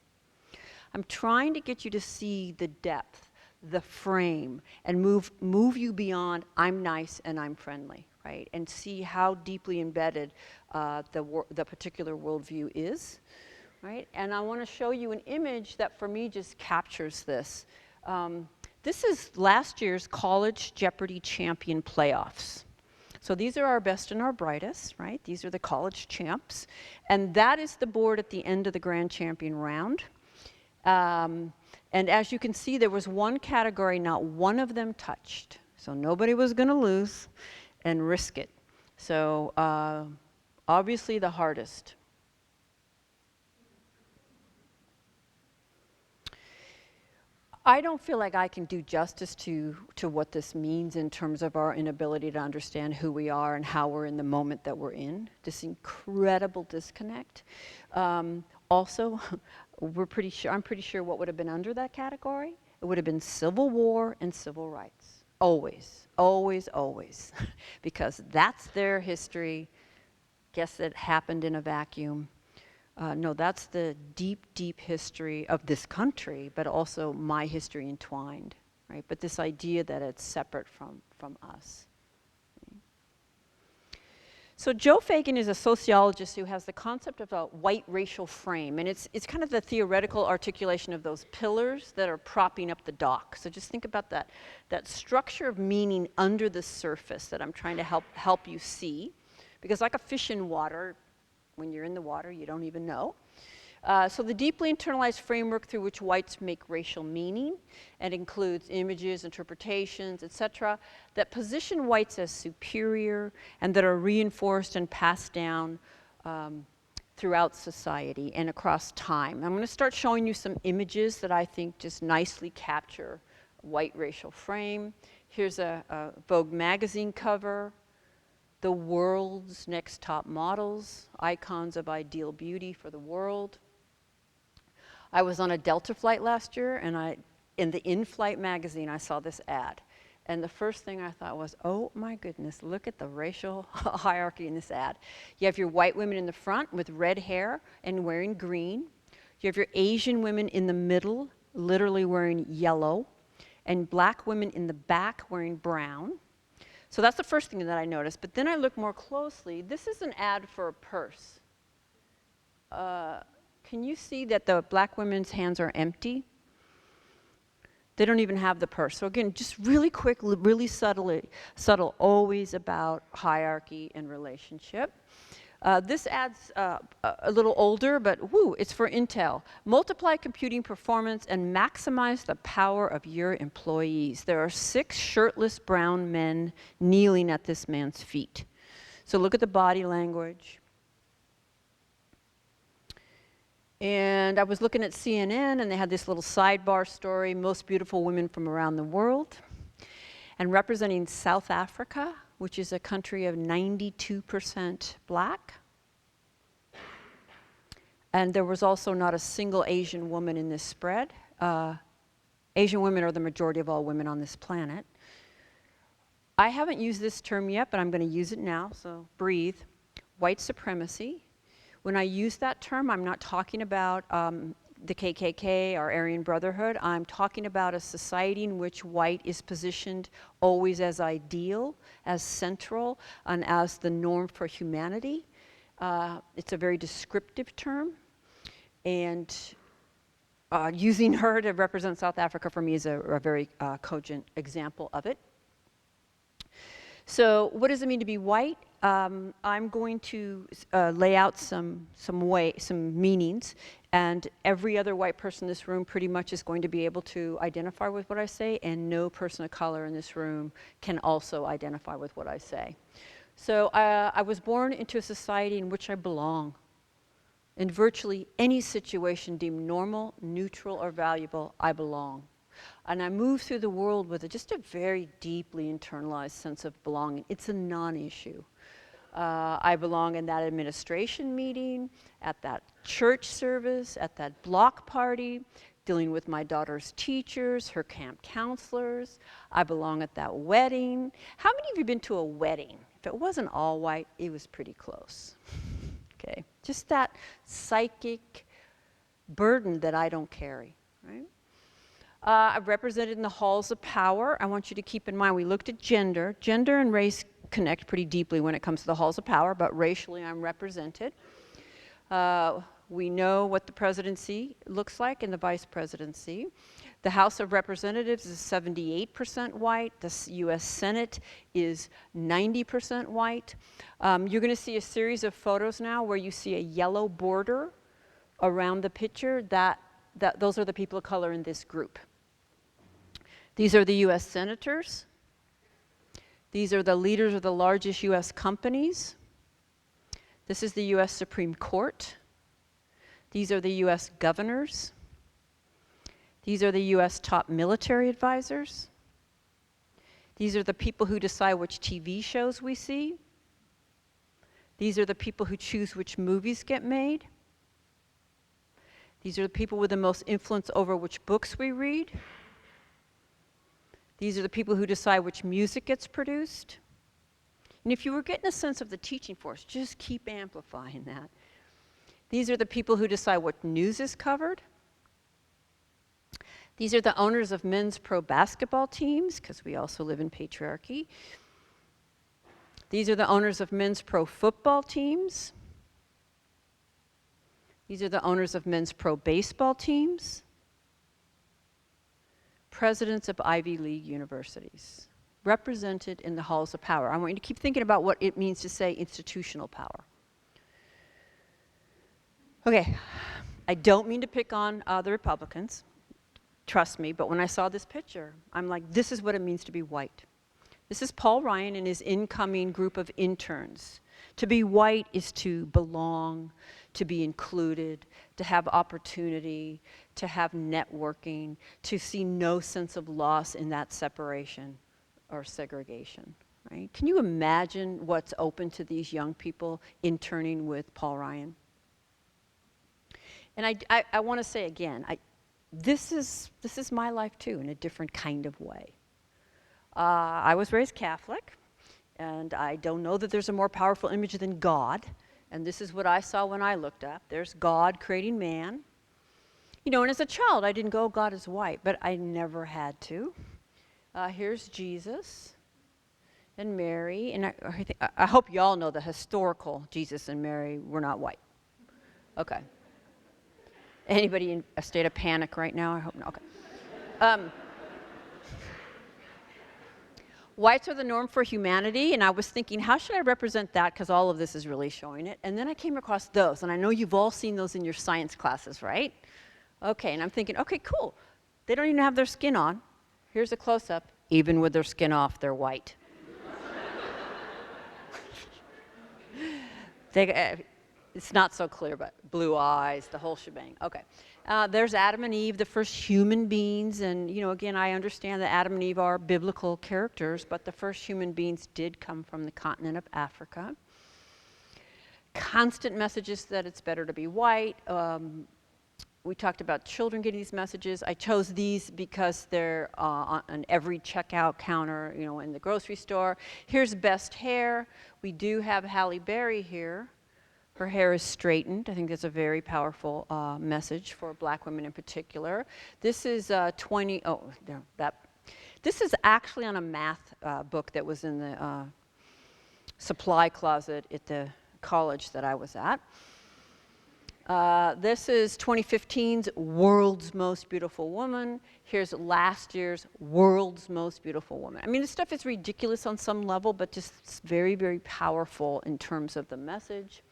I'm trying to get you to see the depth, the frame, and move you beyond I'm nice and I'm friendly, right? And see how deeply embedded the particular worldview is. Right? And I want to show you an image that for me just captures this. This is last year's College Jeopardy Champion playoffs. So these are our best and our brightest, right? These are the college champs. And that is the board at the end of the grand champion round. And as you can see, there was one category not one of them touched. So nobody was going to lose and risk it. So obviously the hardest. I don't feel like I can do justice to what this means in terms of our inability to understand who we are and how we're in the moment that we're in. This incredible disconnect. Also, I'm pretty sure what would have been under that category? It would have been Civil War and civil rights. Always, always, always. Because that's their history. Guess it happened in a vacuum. No, that's the deep, deep history of this country, but also my history entwined, right? But this idea that it's separate from us. So Joe Fagan is a sociologist who has the concept of a white racial frame, and it's kind of the theoretical articulation of those pillars that are propping up the dock. So just think about that structure of meaning under the surface that I'm trying to help you see, because like a fish in water, when you're in the water, you don't even know. So the deeply internalized framework through which whites make racial meaning, and includes images, interpretations, etc., that position whites as superior and that are reinforced and passed down throughout society and across time. I'm going to start showing you some images that I think just nicely capture white racial frame. Here's a Vogue magazine cover. The world's next top models, icons of ideal beauty for the world. I was on a Delta flight last year, and in the in-flight magazine, I saw this ad. And the first thing I thought was, oh my goodness, look at the racial hierarchy in this ad. You have your white women in the front with red hair and wearing green. You have your Asian women in the middle, literally wearing yellow, and black women in the back wearing brown. So that's the first thing that I noticed. But then I looked more closely. This is an ad for a purse. can you see that the black women's hands are empty? They don't even have the purse. So again, just really quick, really subtle, always about hierarchy and relationship. This adds a little older, but woo, it's for Intel. Multiply computing performance and maximize the power of your employees. There are 6 shirtless brown men kneeling at this man's feet. So look at the body language. And I was looking at CNN, and they had this little sidebar story, most beautiful women from around the world. And representing South Africa, which is a country of 92% black. And there was also not a single Asian woman in this spread. Asian women are the majority of all women on this planet. I haven't used this term yet, but I'm going to use it now, so breathe. White supremacy. When I use that term, I'm not talking about the KKK or Aryan Brotherhood. I'm talking about a society in which white is positioned always as ideal, as central, and as the norm for humanity. It's a very descriptive term. And using her to represent South Africa for me is a very cogent example of it. So what does it mean to be white? I'm going to lay out some meanings, and every other white person in this room pretty much is going to be able to identify with what I say, and no person of color in this room can also identify with what I say. So I was born into a society in which I belong. In virtually any situation deemed normal, neutral, or valuable, I belong. And I move through the world with just a very deeply internalized sense of belonging. It's a non-issue. I belong in that administration meeting, at that church service, at that block party, dealing with my daughter's teachers, her camp counselors. I belong at that wedding. How many of you have been to a wedding? If it wasn't all white, it was pretty close. Okay, just that psychic burden that I don't carry, right? I've represented in the halls of power. I want you to keep in mind, we looked at gender. Gender and race connect pretty deeply when it comes to the halls of power, but racially I'm represented. We know what the presidency looks like and the vice presidency. The House of Representatives is 78% white. The US Senate is 90% white. You're going to see a series of photos now where you see a yellow border around the picture. Those are the people of color in this group. These are the US senators. These are the leaders of the largest US companies. This is the US Supreme Court. These are the US governors. These are the US top military advisors. These are the people who decide which TV shows we see. These are the people who choose which movies get made. These are the people with the most influence over which books we read. These are the people who decide which music gets produced. And if you were getting a sense of the teaching force, just keep amplifying that. These are the people who decide what news is covered. These are the owners of men's pro basketball teams, because we also live in patriarchy. These are the owners of men's pro football teams. These are the owners of men's pro baseball teams. Presidents of Ivy League universities, represented in the halls of power. I want you to keep thinking about what it means to say institutional power. Okay, I don't mean to pick on the Republicans, trust me, but when I saw this picture, I'm like, this is what it means to be white. This is Paul Ryan and his incoming group of interns. To be white is to belong, to be included, to have opportunity, to have networking, to see no sense of loss in that separation or segregation, right? Can you imagine what's open to these young people interning with Paul Ryan? And I want to say again, this is my life too, in a different kind of way. I was raised Catholic, and I don't know that there's a more powerful image than God. And this is what I saw when I looked up. There's God creating man. You know, and as a child, I didn't go, God is white, but I never had to. Here's Jesus and Mary. And I hope you all know the historical Jesus and Mary were not white. Okay. Anybody in a state of panic right now? I hope not. Okay. Um, Whites are the norm for humanity, and I was thinking, how should I represent that? Because all of this is really showing it. And then I came across those, and I know you've all seen those in your science classes, right? Okay, and I'm thinking, okay, cool. They don't even have their skin on. Here's a close-up. Even with their skin off, they're white. It's not so clear, but blue eyes, the whole shebang. Okay. There's Adam and Eve, the first human beings. And, again, I understand that Adam and Eve are biblical characters, but the first human beings did come from the continent of Africa. Constant messages that it's better to be white. We talked about children getting these messages. I chose these because they're on every checkout counter, in the grocery store. Here's best hair. We do have Halle Berry here. Her hair is straightened. I think that's a very powerful message for black women in particular. This is this is actually on a math book that was in the supply closet at the college that I was at. This is 2015's World's Most Beautiful Woman. Here's last year's World's Most Beautiful Woman. I mean, this stuff is ridiculous on some level, but just very, very powerful in terms of the message.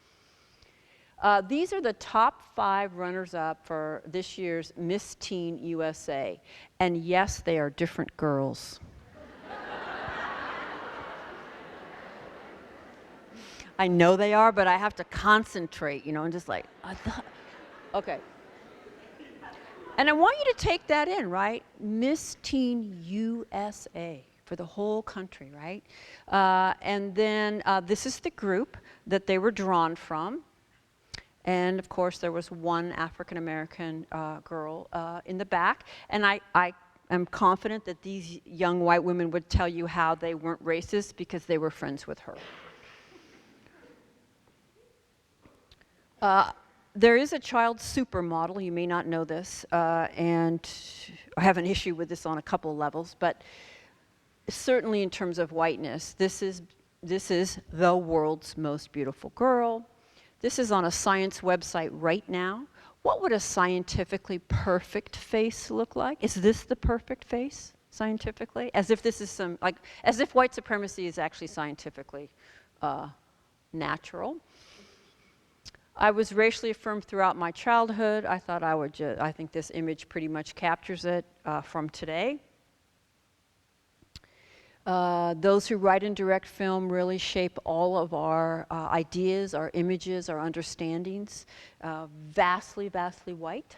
These are the top 5 runners-up for this year's Miss Teen USA. And yes, they are different girls. I know they are, but I have to concentrate, and just like, okay. And I want you to take that in, right? Miss Teen USA for the whole country, right? And then this is the group that they were drawn from. And of course, there was one African-American girl in the back. And I am confident that these young white women would tell you how they weren't racist because they were friends with her. There is a child supermodel. You may not know this, and I have an issue with this on a couple levels, but certainly in terms of whiteness, this is the world's most beautiful girl. This is on a science website right now. What would a scientifically perfect face look like? Is this the perfect face, scientifically? As if this is as if white supremacy is actually scientifically natural. I was racially affirmed throughout my childhood. I thought I think this image pretty much captures it from today. Those who write and direct film really shape all of our ideas, our images, our understandings. Vastly, vastly white.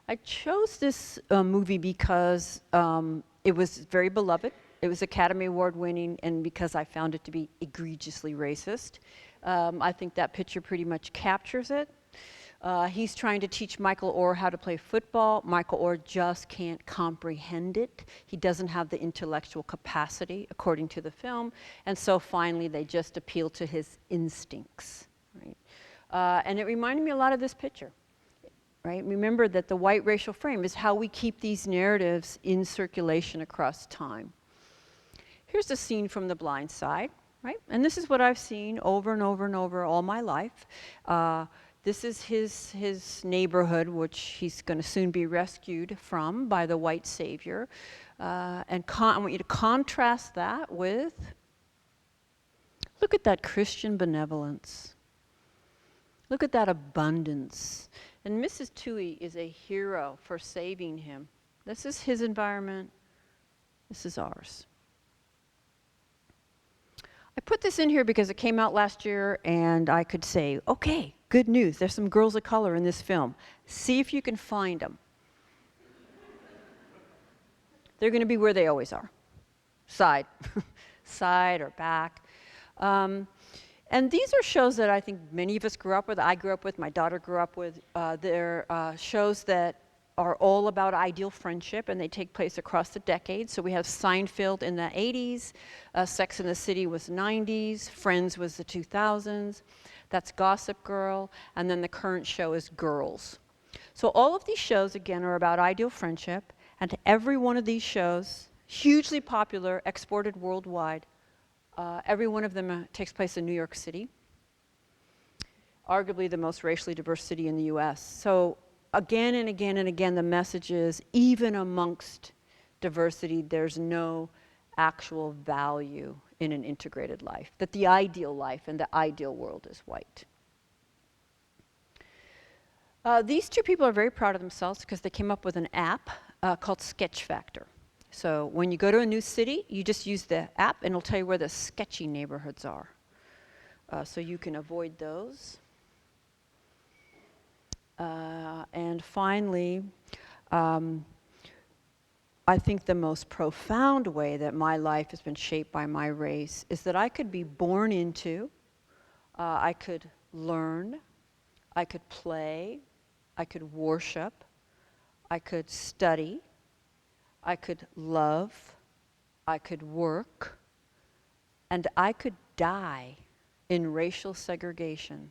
I chose this movie because it was very beloved. It was Academy Award winning, and because I found it to be egregiously racist. I think that picture pretty much captures it. He's trying to teach Michael Oher how to play football. Michael Oher just can't comprehend it. He doesn't have the intellectual capacity, according to the film. And so finally, they just appeal to his instincts. Right? And it reminded me a lot of this picture. Right? Remember that the white racial frame is how we keep these narratives in circulation across time. Here's a scene from The Blind Side. Right? And this is what I've seen over and over and over all my life. This is his neighborhood, which he's going to soon be rescued from by the white savior. And I want you to contrast that with, look at that Christian benevolence. Look at that abundance. And Mrs. Toohey is a hero for saving him. This is his environment. This is ours. I put this in here because it came out last year, and I could say, okay, good news. There's some girls of color in this film. See if you can find them. They're going to be where they always are. Side. Side or back. And these are shows that I think many of us grew up with. I grew up with, my daughter grew up with. They're shows that are all about ideal friendship, and they take place across the decades. So we have Seinfeld in the 80s, Sex and the City was 90s, Friends was the 2000s, that's Gossip Girl, and then the current show is Girls. So all of these shows, again, are about ideal friendship, and every one of these shows, hugely popular, exported worldwide, Every one of them takes place in New York City, arguably the most racially diverse city in the US. So again and again and again, the message is, even amongst diversity, there's no actual value in an integrated life, that the ideal life and the ideal world is white. These two people are very proud of themselves because they came up with an app called Sketch Factor. So when you go to a new city, you just use the app and it'll tell you where the sketchy neighborhoods are. So you can avoid those. And finally, I think the most profound way that my life has been shaped by my race is that I could be born into, I could learn, I could play, I could worship, I could study, I could love, I could work, and I could die in racial segregation.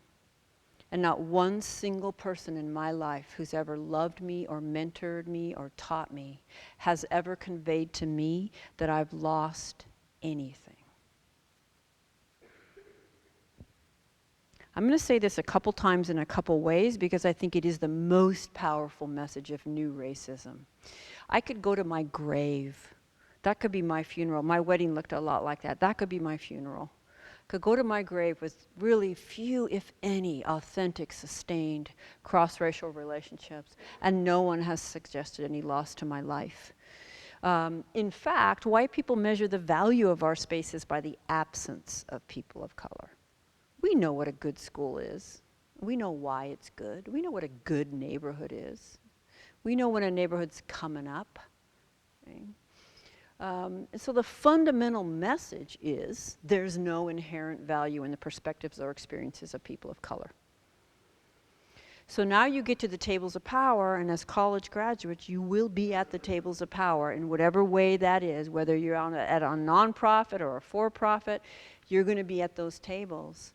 And not one single person in my life who's ever loved me or mentored me or taught me has ever conveyed to me that I've lost anything. I'm going to say this a couple times in a couple ways because I think it is the most powerful message of new racism. I could go to my grave. That could be my funeral. My wedding looked a lot like that. That could be my funeral. Could go to my grave with really few, if any, authentic, sustained cross-racial relationships, and no one has suggested any loss to my life. In fact, white people measure the value of our spaces by the absence of people of color. We know what a good school is. We know why it's good. We know what a good neighborhood is. We know when a neighborhood's coming up. Right? And so the fundamental message is there's no inherent value in the perspectives or experiences of people of color. So now you get to the tables of power, and as college graduates, you will be at the tables of power in whatever way that is, whether you're at a nonprofit or a for-profit, you're going to be at those tables.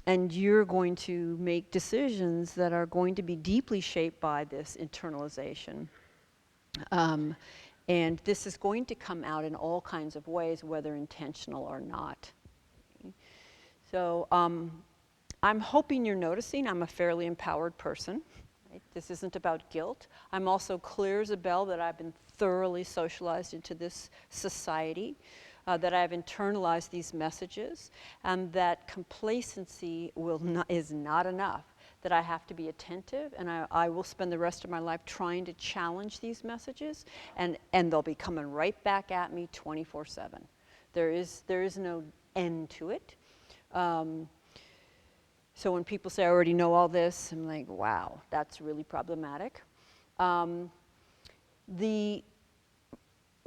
And you're going to make decisions that are going to be deeply shaped by this internalization. And this is going to come out in all kinds of ways, whether intentional or not. So I'm hoping you're noticing I'm a fairly empowered person. Right? This isn't about guilt. I'm also clear as a bell that I've been thoroughly socialized into this society, that I've internalized these messages, and that complacency is not enough. That I have to be attentive, and I will spend the rest of my life trying to challenge these messages, and they'll be coming right back at me 24/7. There is no end to it. So when people say, I already know all this, I'm like, wow, that's really problematic.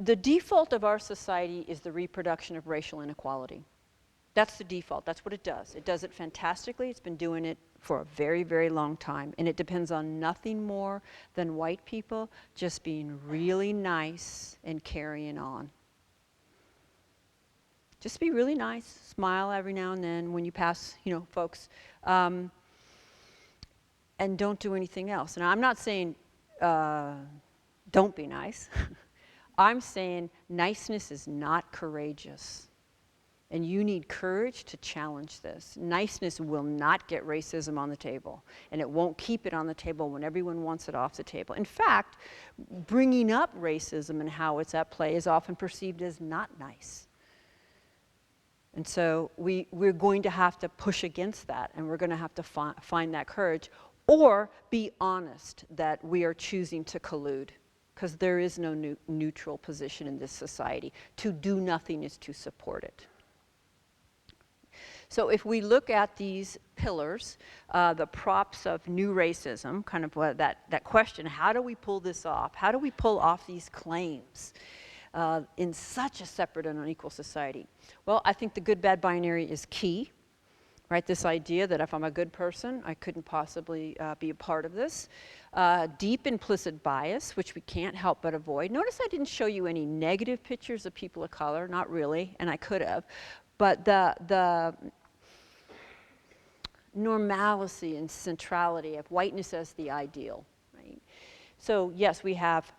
The default of our society is the reproduction of racial inequality. That's the default. That's what it does. It does it fantastically. It's been doing it for a very, very long time. And it depends on nothing more than white people just being really nice and carrying on. Just be really nice. Smile every now and then when you pass, folks. And don't do anything else. And I'm not saying don't be nice. I'm saying niceness is not courageous. And you need courage to challenge this. Niceness will not get racism on the table, and it won't keep it on the table when everyone wants it off the table. In fact, bringing up racism and how it's at play is often perceived as not nice. And so we're going to have to push against that, and we're going to have to find that courage, or be honest that we are choosing to collude, because there is no neutral position in this society. To do nothing is to support it. So if we look at these pillars, the props of new racism, kind of that question, how do we pull this off? How do we pull off these claims in such a separate and unequal society? Well, I think the good-bad binary is key, right? This idea that if I'm a good person, I couldn't possibly be a part of this. Deep implicit bias, which we can't help but avoid. Notice I didn't show you any negative pictures of people of color, not really, and I could have. But the normalcy and centrality of whiteness as the ideal, right? So yes, we have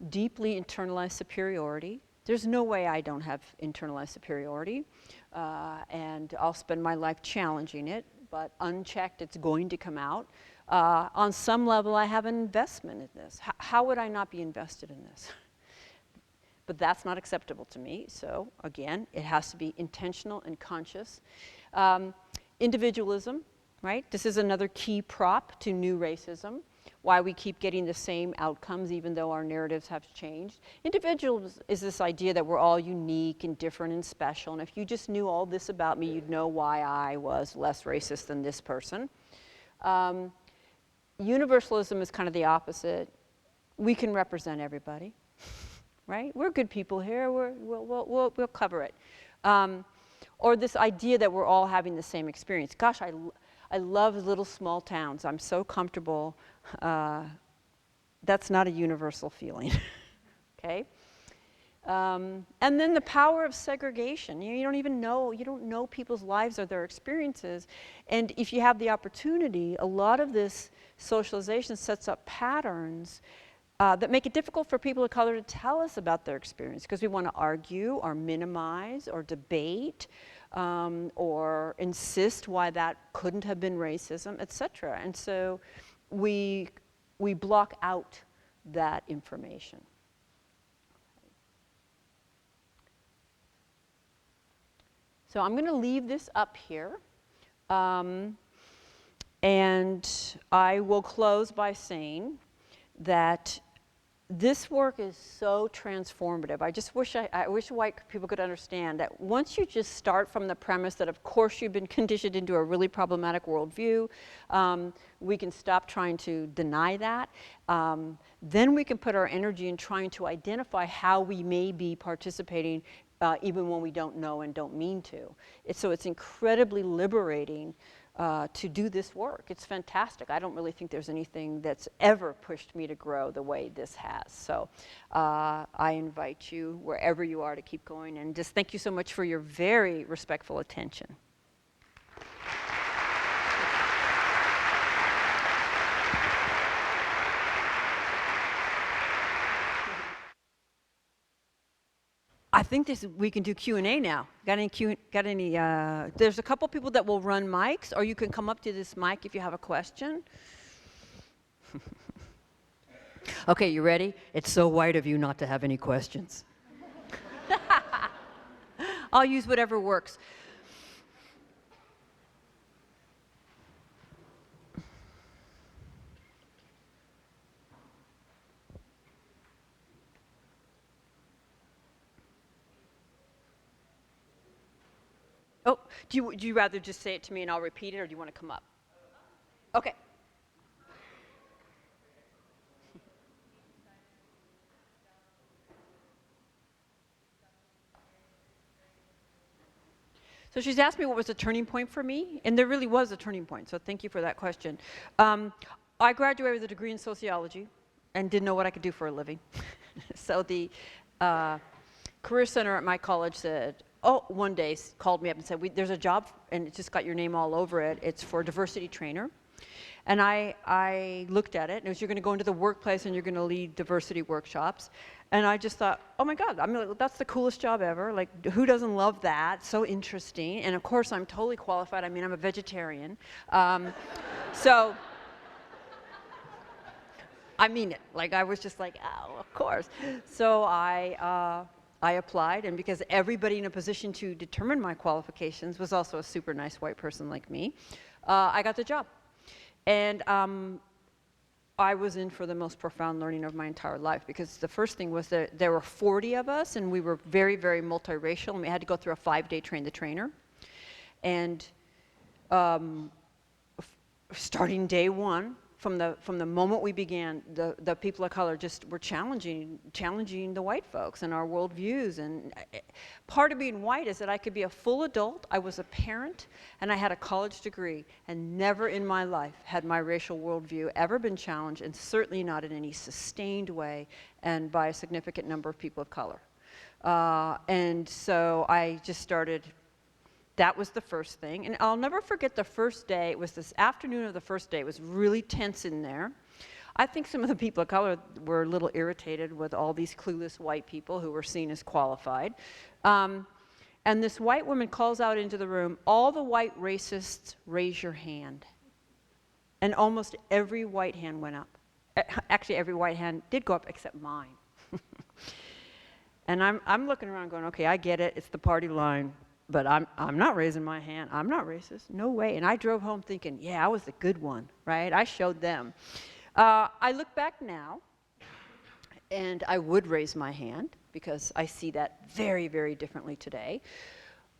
deeply internalized superiority. There's no way I don't have internalized superiority, and I'll spend my life challenging it, but unchecked, it's going to come out. On some level, I have an investment in this. How would I not be invested in this? But that's not acceptable to me, so again, it has to be intentional and conscious. Individualism, right? This is another key prop to new racism, why we keep getting the same outcomes even though our narratives have changed. Individualism is this idea that we're all unique and different and special, and if you just knew all this about me, you'd know why I was less racist than this person. Universalism is kind of the opposite. We can represent everybody, right? We're good people here, we'll cover it. Or this idea that we're all having the same experience. Gosh, I love little small towns. I'm so comfortable. That's not a universal feeling, okay? And then the power of segregation. You don't know people's lives or their experiences. And if you have the opportunity, a lot of this socialization sets up patterns that make it difficult for people of color to tell us about their experience because we want to argue or minimize or debate or insist why that couldn't have been racism, etc. And so we block out that information. So I'm going to leave this up here. And I will close by saying that this work is so transformative. I wish white people could understand that once you just start from the premise that of course you've been conditioned into a really problematic worldview, we can stop trying to deny that. Then we can put our energy in trying to identify how we may be participating even when we don't know and don't mean to. So it's incredibly liberating to do this work. It's fantastic. I don't really think there's anything that's ever pushed me to grow the way this has. So I invite you, wherever you are, to keep going. And just thank you so much for your very respectful attention. I think we can do Q&A now. Got any, there's a couple people that will run mics, or you can come up to this mic if you have a question. Okay, you ready? It's so white of you not to have any questions. I'll use whatever works. Oh, do you rather just say it to me and I'll repeat it, or do you want to come up? Okay. So she's asked me what was a turning point for me, and there really was a turning point, so thank you for that question. I graduated with a degree in sociology and didn't know what I could do for a living. So the Career Center at my college said, one day called me up and said, there's a job, and it just got your name all over it. It's for a diversity trainer. And I looked at it, and it was, you're going to go into the workplace and you're going to lead diversity workshops. And I just thought, oh my God, that's the coolest job ever. Like, who doesn't love that? So interesting. And of course, I'm totally qualified. I mean, I'm a vegetarian. So I mean it. Like, I was just like, oh, of course. So I applied, and because everybody in a position to determine my qualifications was also a super nice white person like me, I got the job. And I was in for the most profound learning of my entire life, because the first thing was that there were 40 of us, and we were very, very multiracial, and we had to go through a 5-day train the trainer. And starting day one, from the moment we began, the people of color just were challenging the white folks and our worldviews. And part of being white is that I could be a full adult, I was a parent, and I had a college degree, and never in my life had my racial worldview ever been challenged, and certainly not in any sustained way and by a significant number of people of color. And so I just started. That was the first thing. And I'll never forget the first day. It was this afternoon of the first day. It was really tense in there. I think some of the people of color were a little irritated with all these clueless white people who were seen as qualified. And this white woman calls out into the room, "All the white racists, raise your hand." And almost every white hand went up. Actually, every white hand did go up except mine. And I'm looking around going, okay, I get it, it's the party line, but I'm not raising my hand. I'm not racist, no way. And I drove home thinking, yeah, I was the good one, right? I showed them. I look back now, and I would raise my hand because I see that very, very differently today.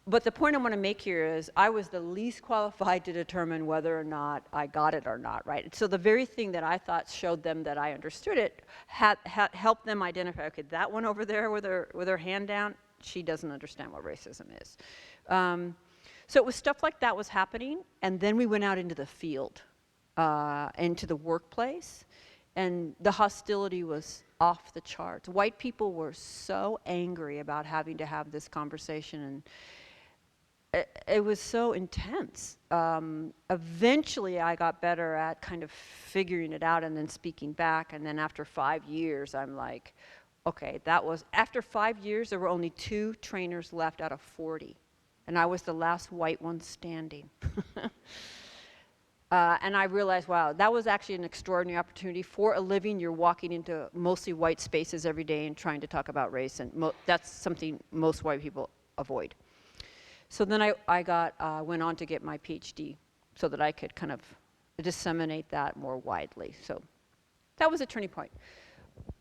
But the point I want to make here is I was the least qualified to determine whether or not I got it or not, right? So the very thing that I thought showed them that I understood it helped them identify, okay, that one over there with her hand down, she doesn't understand what racism is. So it was stuff like that was happening, and then we went out into the field, into the workplace, and the hostility was off the charts. White people were so angry about having to have this conversation, and it was so intense. Eventually, I got better at kind of figuring it out and then speaking back. And then after 5 years, I'm like, okay, after 5 years, there were only 2 trainers left out of 40. And I was the last white one standing. And I realized, wow, that was actually an extraordinary opportunity. For a living, you're walking into mostly white spaces every day and trying to talk about race. And that's something most white people avoid. So then I went on to get my PhD so that I could kind of disseminate that more widely. So that was a turning point.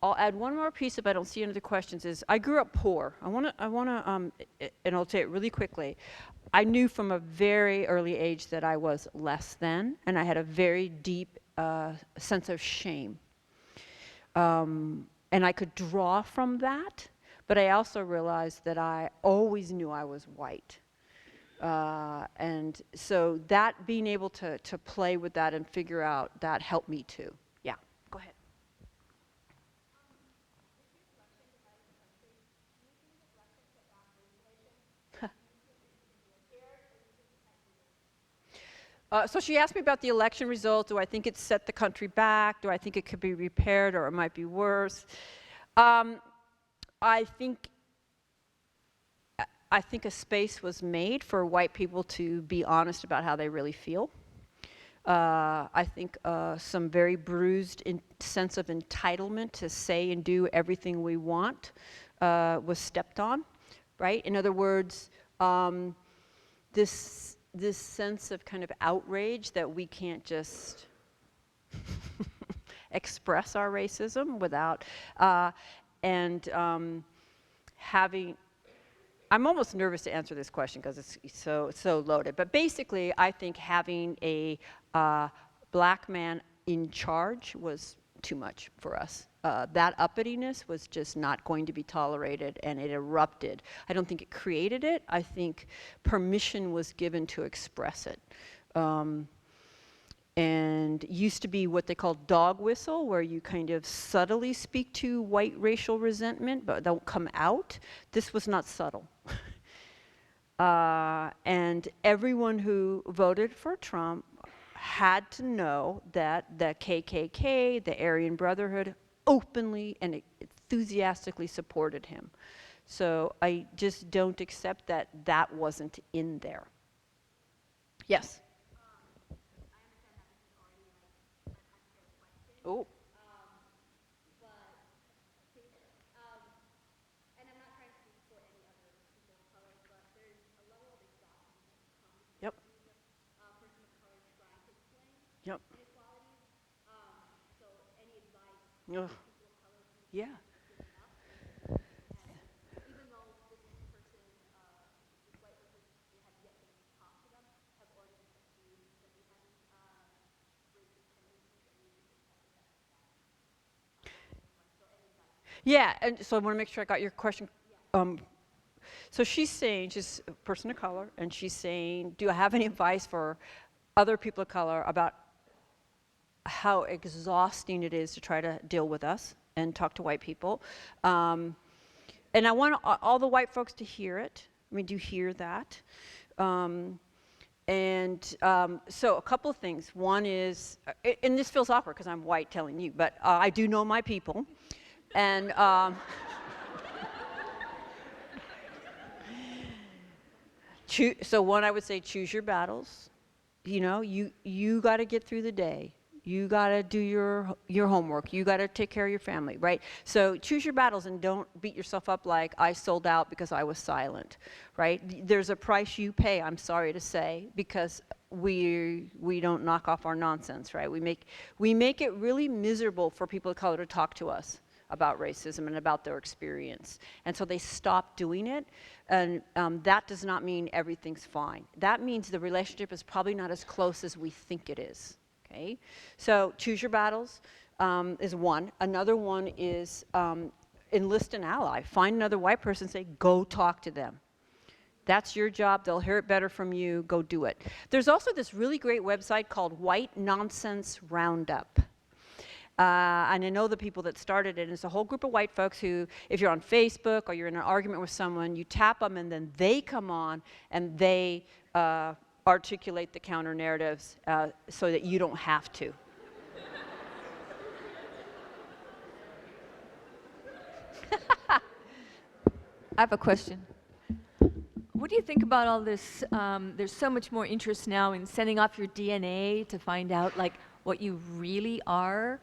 I'll add one more piece if I don't see any other questions. Is I grew up poor. I want to, and I'll say it really quickly. I knew from a very early age that I was less than, and I had a very deep sense of shame. And I could draw from that, but I also realized that I always knew I was white. And so that being able to play with that and figure out that helped me too. Yeah, go ahead. So she asked me about the election results. Do I think it set the country back? Do I think it could be repaired or it might be worse? I think a space was made for white people to be honest about how they really feel. I think some very bruised sense of entitlement to say and do everything we want was stepped on, right? In other words, this sense of kind of outrage that we can't just express our racism without, having, I'm almost nervous to answer this question because it's so loaded, but basically I think having a black man in charge was too much for us. That uppityness was just not going to be tolerated, and it erupted. I don't think it created it. I think permission was given to express it. And used to be what they call dog whistle, where you kind of subtly speak to white racial resentment, but don't come out. This was not subtle. And everyone who voted for Trump had to know that the KKK, the Aryan Brotherhood, openly and enthusiastically supported him. So I just don't accept that that wasn't in there. Yes? Oh. Yep. Yep. Ugh. Yeah. Yeah, and so I want to make sure I got your question. So she's saying, she's a person of color, and she's saying, do I have any advice for other people of color about how exhausting it is to try to deal with us and talk to white people? And I want all the white folks to hear it. I mean, do you hear that? And And so a couple of things. One is, and this feels awkward because I'm white telling you, but I do know my people. And so one, I would say choose your battles. You know, you got to get through the day. You got to do your homework. You got to take care of your family, right? So choose your battles and don't beat yourself up like I sold out because I was silent, right? There's a price you pay, I'm sorry to say, because we don't knock off our nonsense, right? We make it really miserable for people of color to talk to us about racism and about their experience. And so they stop doing it, and that does not mean everything's fine. That means the relationship is probably not as close as we think it is, okay? So choose your battles is one. Another one is enlist an ally. Find another white person and say, go talk to them. That's your job. They'll hear it better from you. Go do it. There's also this really great website called White Nonsense Roundup. And I know the people that started it. It's a whole group of white folks who, if you're on Facebook or you're in an argument with someone, you tap them and then they come on and they articulate the counter narratives so that you don't have to. I have a question. What do you think about all this? There's so much more interest now in sending off your DNA to find out like what you really are,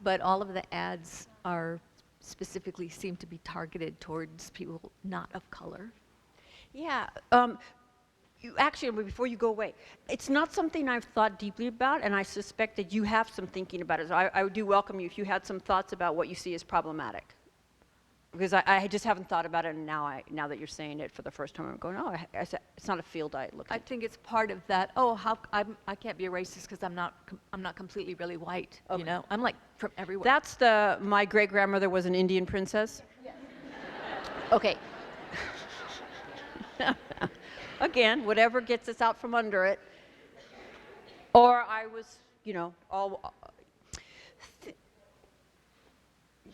but all of the ads are specifically seem to be targeted towards people not of color. Yeah. You actually, before you go away, it's not something I've thought deeply about, and I suspect that you have some thinking about it. So I do welcome you if you had some thoughts about what you see as problematic. Because I just haven't thought about it, and now that you're saying it for the first time, I'm going, oh, it's not a field I looked I at. think it's part of that. Oh, I can't be a racist because I'm not completely really white. Okay. You know, I'm like from everywhere. That's my great grandmother was an Indian princess. Yes. Okay. Again, whatever gets us out from under it. Or I was, you know, all.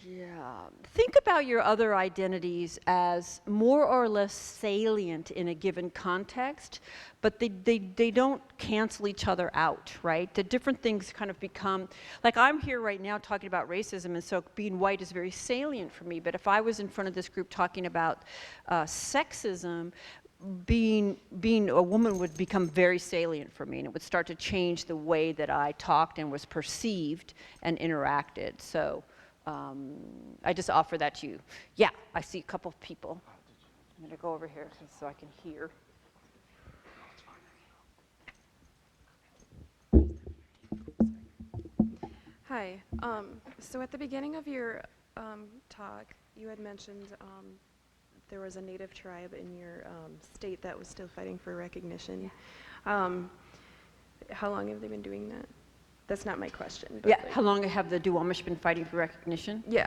Yeah. Think about your other identities as more or less salient in a given context, but they don't cancel each other out, right? The different things kind of become, like I'm here right now talking about racism, and so being white is very salient for me, but if I was in front of this group talking about sexism, being a woman would become very salient for me, and it would start to change the way that I talked and was perceived and interacted. So I just offer that to you. Yeah, I see a couple of people. I'm going to go over here so I can hear. Hi. So at the beginning of your talk, you had mentioned there was a native tribe in your state that was still fighting for recognition. How long have they been doing that? That's not my question. Yeah, how long have the Duwamish been fighting for recognition? Yeah.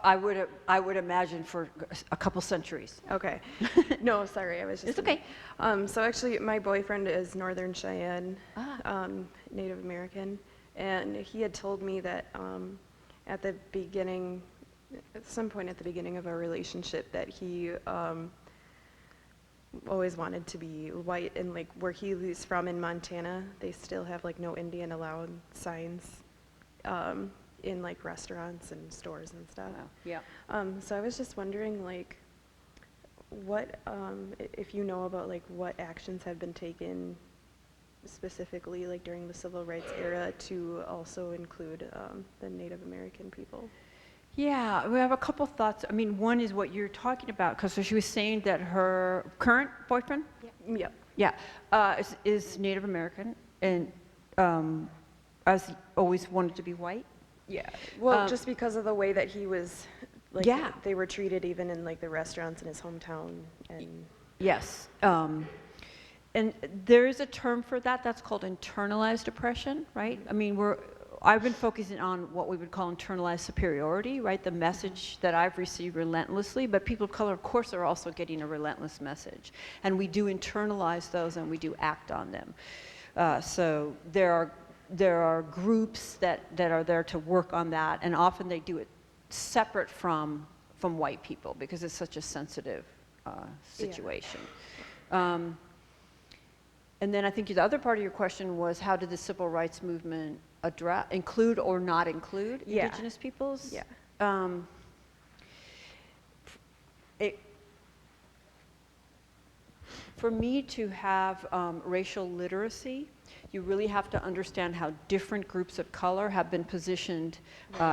I would imagine for a couple centuries. Okay. No, sorry, I was just. It's okay. So actually, my boyfriend is Northern Cheyenne, Native American, and he had told me that at some point at the beginning of our relationship, that he always wanted to be white, and like where he is from in Montana, they still have like no Indian allowed signs in like restaurants and stores and stuff. Wow. Yeah. So I was just wondering, like, what if you know about like what actions have been taken specifically like during the civil rights era to also include the Native American people. Yeah, we have a couple thoughts. I mean, one is what you're talking about, because she was saying that her current boyfriend, Yep. yeah, is Native American, and has always wanted to be white. Yeah. Well, just because of the way that he was, like, Yeah. they were treated even in like the restaurants in his hometown, and Yes. And there is a term for that. That's called internalized oppression, right? I mean, I've been focusing on what we would call internalized superiority, right? The message that I've received relentlessly, but people of color, of course, are also getting a relentless message. And we do internalize those and we do act on them. So there are groups that are there to work on that, and often they do it separate from white people because it's such a sensitive situation. And then I think the other part of your question was, how did the civil rights movement include or not include Yeah. indigenous peoples? Yeah. It, for me to have racial literacy, you really have to understand how different groups of color have been positioned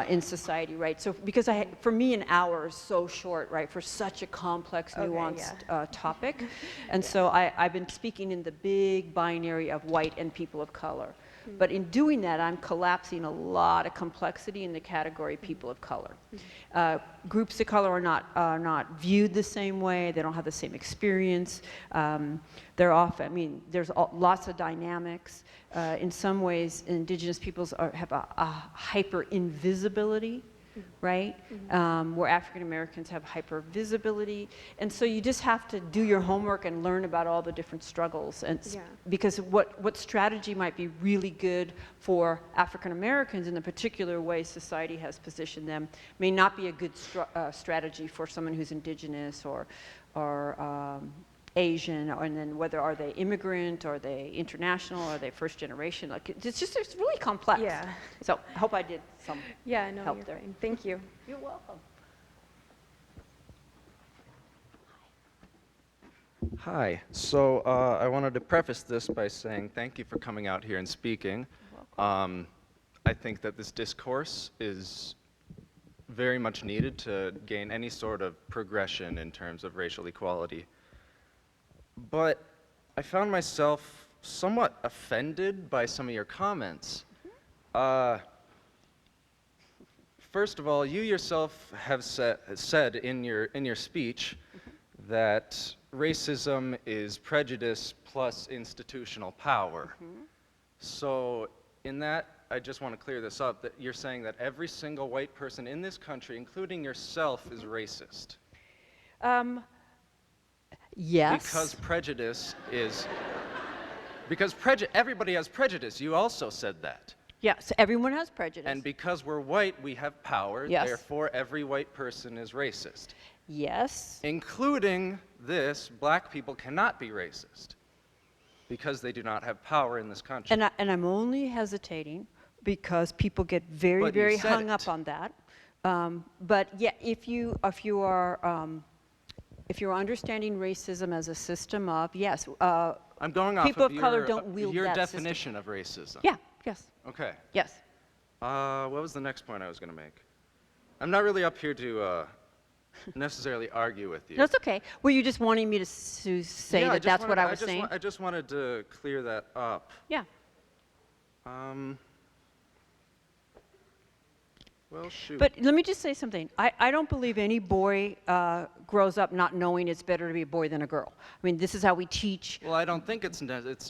in society, right? So, because for me, an hour is so short, right, for such a complex, Okay, nuanced topic. And so I've been speaking in the big binary of white and people of color. But in doing that, I'm collapsing a lot of complexity in the category people of color. Groups of color are not viewed the same way. They don't have the same experience. They're often, I mean, there's lots of dynamics. In some ways, indigenous peoples have a hyper invisibility, right? Where African Americans have hyper visibility. And so you just have to do your homework and learn about all the different struggles. And Yeah. because what strategy might be really good for African Americans in the particular way society has positioned them may not be a good strategy for someone who's indigenous or Asian, and then whether are they immigrant, are they international, are they first generation? Like it's really complex. Yeah. So I hope I did some Yeah, no, help you're there. fine. Thank you. You're welcome. Hi. So I wanted to preface this by saying thank you for coming out here and speaking. I think that this discourse is very much needed to gain any sort of progression in terms of racial equality. But I found myself somewhat offended by some of your comments. First of all, you yourself have said in your speech that racism is prejudice plus institutional power. So in that, I just want to clear this up, that you're saying that every single white person in this country, including yourself, is racist. Yes. Because prejudice is, because everybody has prejudice. You also said that. Yes, everyone has prejudice. And because we're white, we have power. Yes. Therefore, every white person is racist. Yes. Including this, black people cannot be racist because they do not have power in this country. And I'm only hesitating because people get very, But you very said hung it. up on that. But yeah, if you're understanding racism as a system of, yes, I'm going off people of of color your, don't wield your that system. definition of racism. Yeah, yes, Okay. yes. What was the next point I was going to make? I'm not really up here to necessarily argue with you. No, it's okay. Were you just wanting me to say Yeah, that that's what I was saying? I just wanted to clear that up. Yeah. Well, shoot. But let me just say something. I don't believe any boy grows up not knowing it's better to be a boy than a girl. I mean, this is how we teach. Well, I don't think it's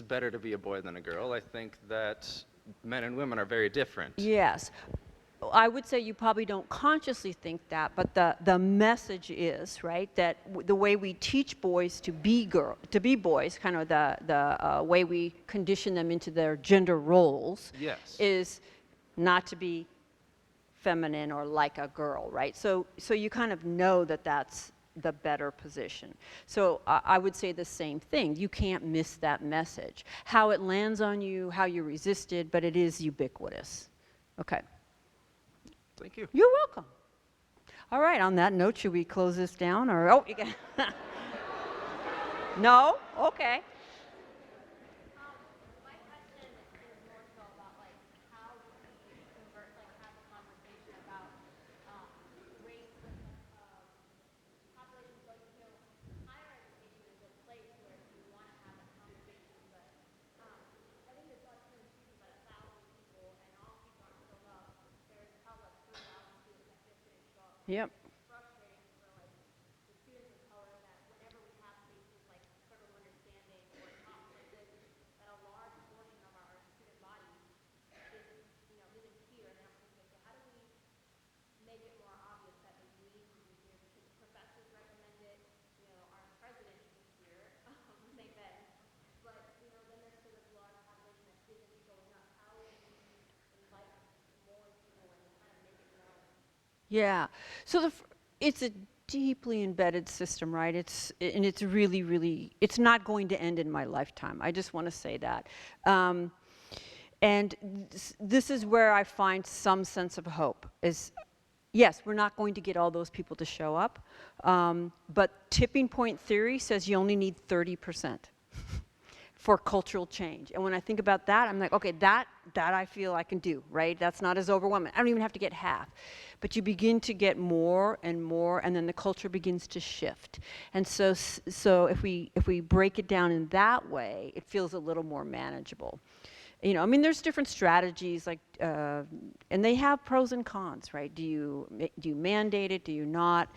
better to be a boy than a girl. I think that men and women are very different. Yes. I would say you probably don't consciously think that, but the message is, right, that the way we teach boys to be boys, kind of the way we condition them into their gender roles, Yes. is not to be feminine or like a girl, right? So you kind of know that that's the better position. So I would say the same thing. You can't miss that message. How it lands on you, how you resist it, but it is ubiquitous. Okay. Thank you. You're welcome. All right, on that note, should we close this down or, oh, you can. No? Okay. My question is more so about like how do we convert, like have a conversation about race with populations going to higher education is a place where you want to have a conversation, but I think there's lots of speaking about 1,000 people and all people aren't filled up. There's probably like 3,000 students that just didn't show up. Yep. It's frustrating for like the students of color that whenever we have spaces like Circle of Understanding or talks like this, that a large portion of our student body isn't here and they don't participate. So how do we make it more obvious that they need to be here because professors recommend it, our president is here, St. Ben, but then there's sort of large population that isn't showing up. How do we invite more people and kind of make it more? Yeah. So it's a deeply embedded system, right? And it's really, really, it's not going to end in my lifetime. I just want to say that. And this is where I find some sense of hope, is yes, we're not going to get all those people to show up, but tipping point theory says you only need 30% for cultural change. And when I think about that, I'm like, okay, that I feel I can do, right? That's not as overwhelming. I don't even have to get half. But you begin to get more, and then the culture begins to shift. And so if we break it down in that way, it feels a little more manageable. You know, I mean, there's different strategies, like, and they have pros and cons, right? Do you mandate it? Do you not?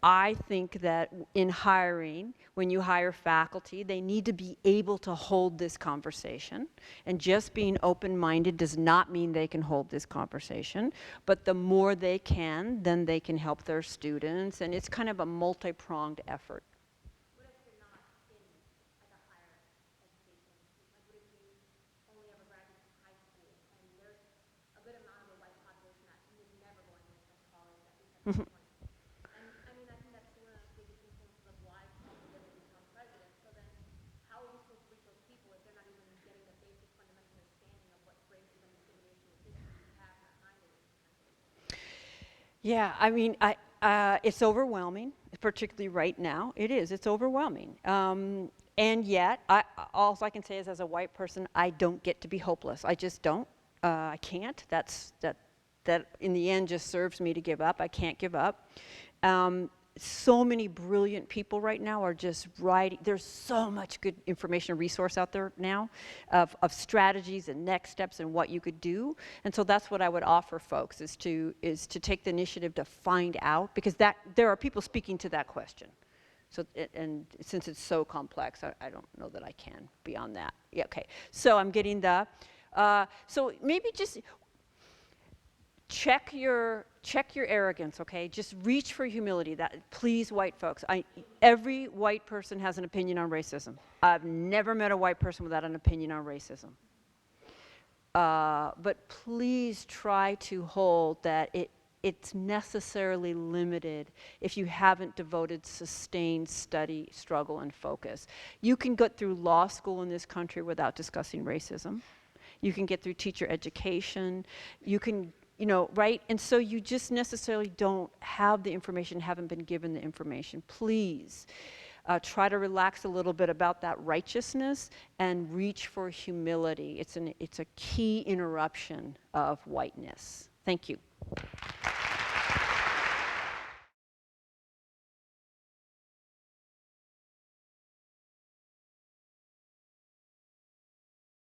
I think that in hiring, when you hire faculty, they need to be able to hold this conversation. And just being open-minded does not mean they can hold this conversation. But the more they can, then they can help their students. And it's kind of a multi-pronged effort. What if you're not in like a higher education? Like what if you only ever graduated from high school and there's a good amount of the white population that is never going to college, at least at this point. And I mean, I think that's one of the biggest influences of why Trump was able to become president. So then how are we supposed to reach those people if they're not even getting the basic fundamental understanding of what racism, discrimination, and history we have behind it? Yeah, I mean, it's overwhelming, particularly right now. It is. It's overwhelming. And yet, all I can say is, as a white person, I don't get to be hopeless. I just don't. I can't. That in the end just serves me to give up. I can't give up. So many brilliant people right now are just writing. There's so much good information and resource out there now of strategies and next steps and what you could do. And so that's what I would offer folks, is to take the initiative to find out, because there are people speaking to that question. So, and since it's so complex, I don't know that I can beyond that. Yeah, okay. So I'm getting so maybe just check your arrogance, okay? Just reach for humility. Please, white folks. Every white person has an opinion on racism. I've never met a white person without an opinion on racism. But please try to hold that it's necessarily limited if you haven't devoted sustained study, struggle, and focus. You can get through law school in this country without discussing racism. You can get through teacher education. You can, right? And so you just necessarily don't have the information, haven't been given the information. Please try to relax a little bit about that righteousness and reach for humility. It's a key interruption of whiteness. Thank you.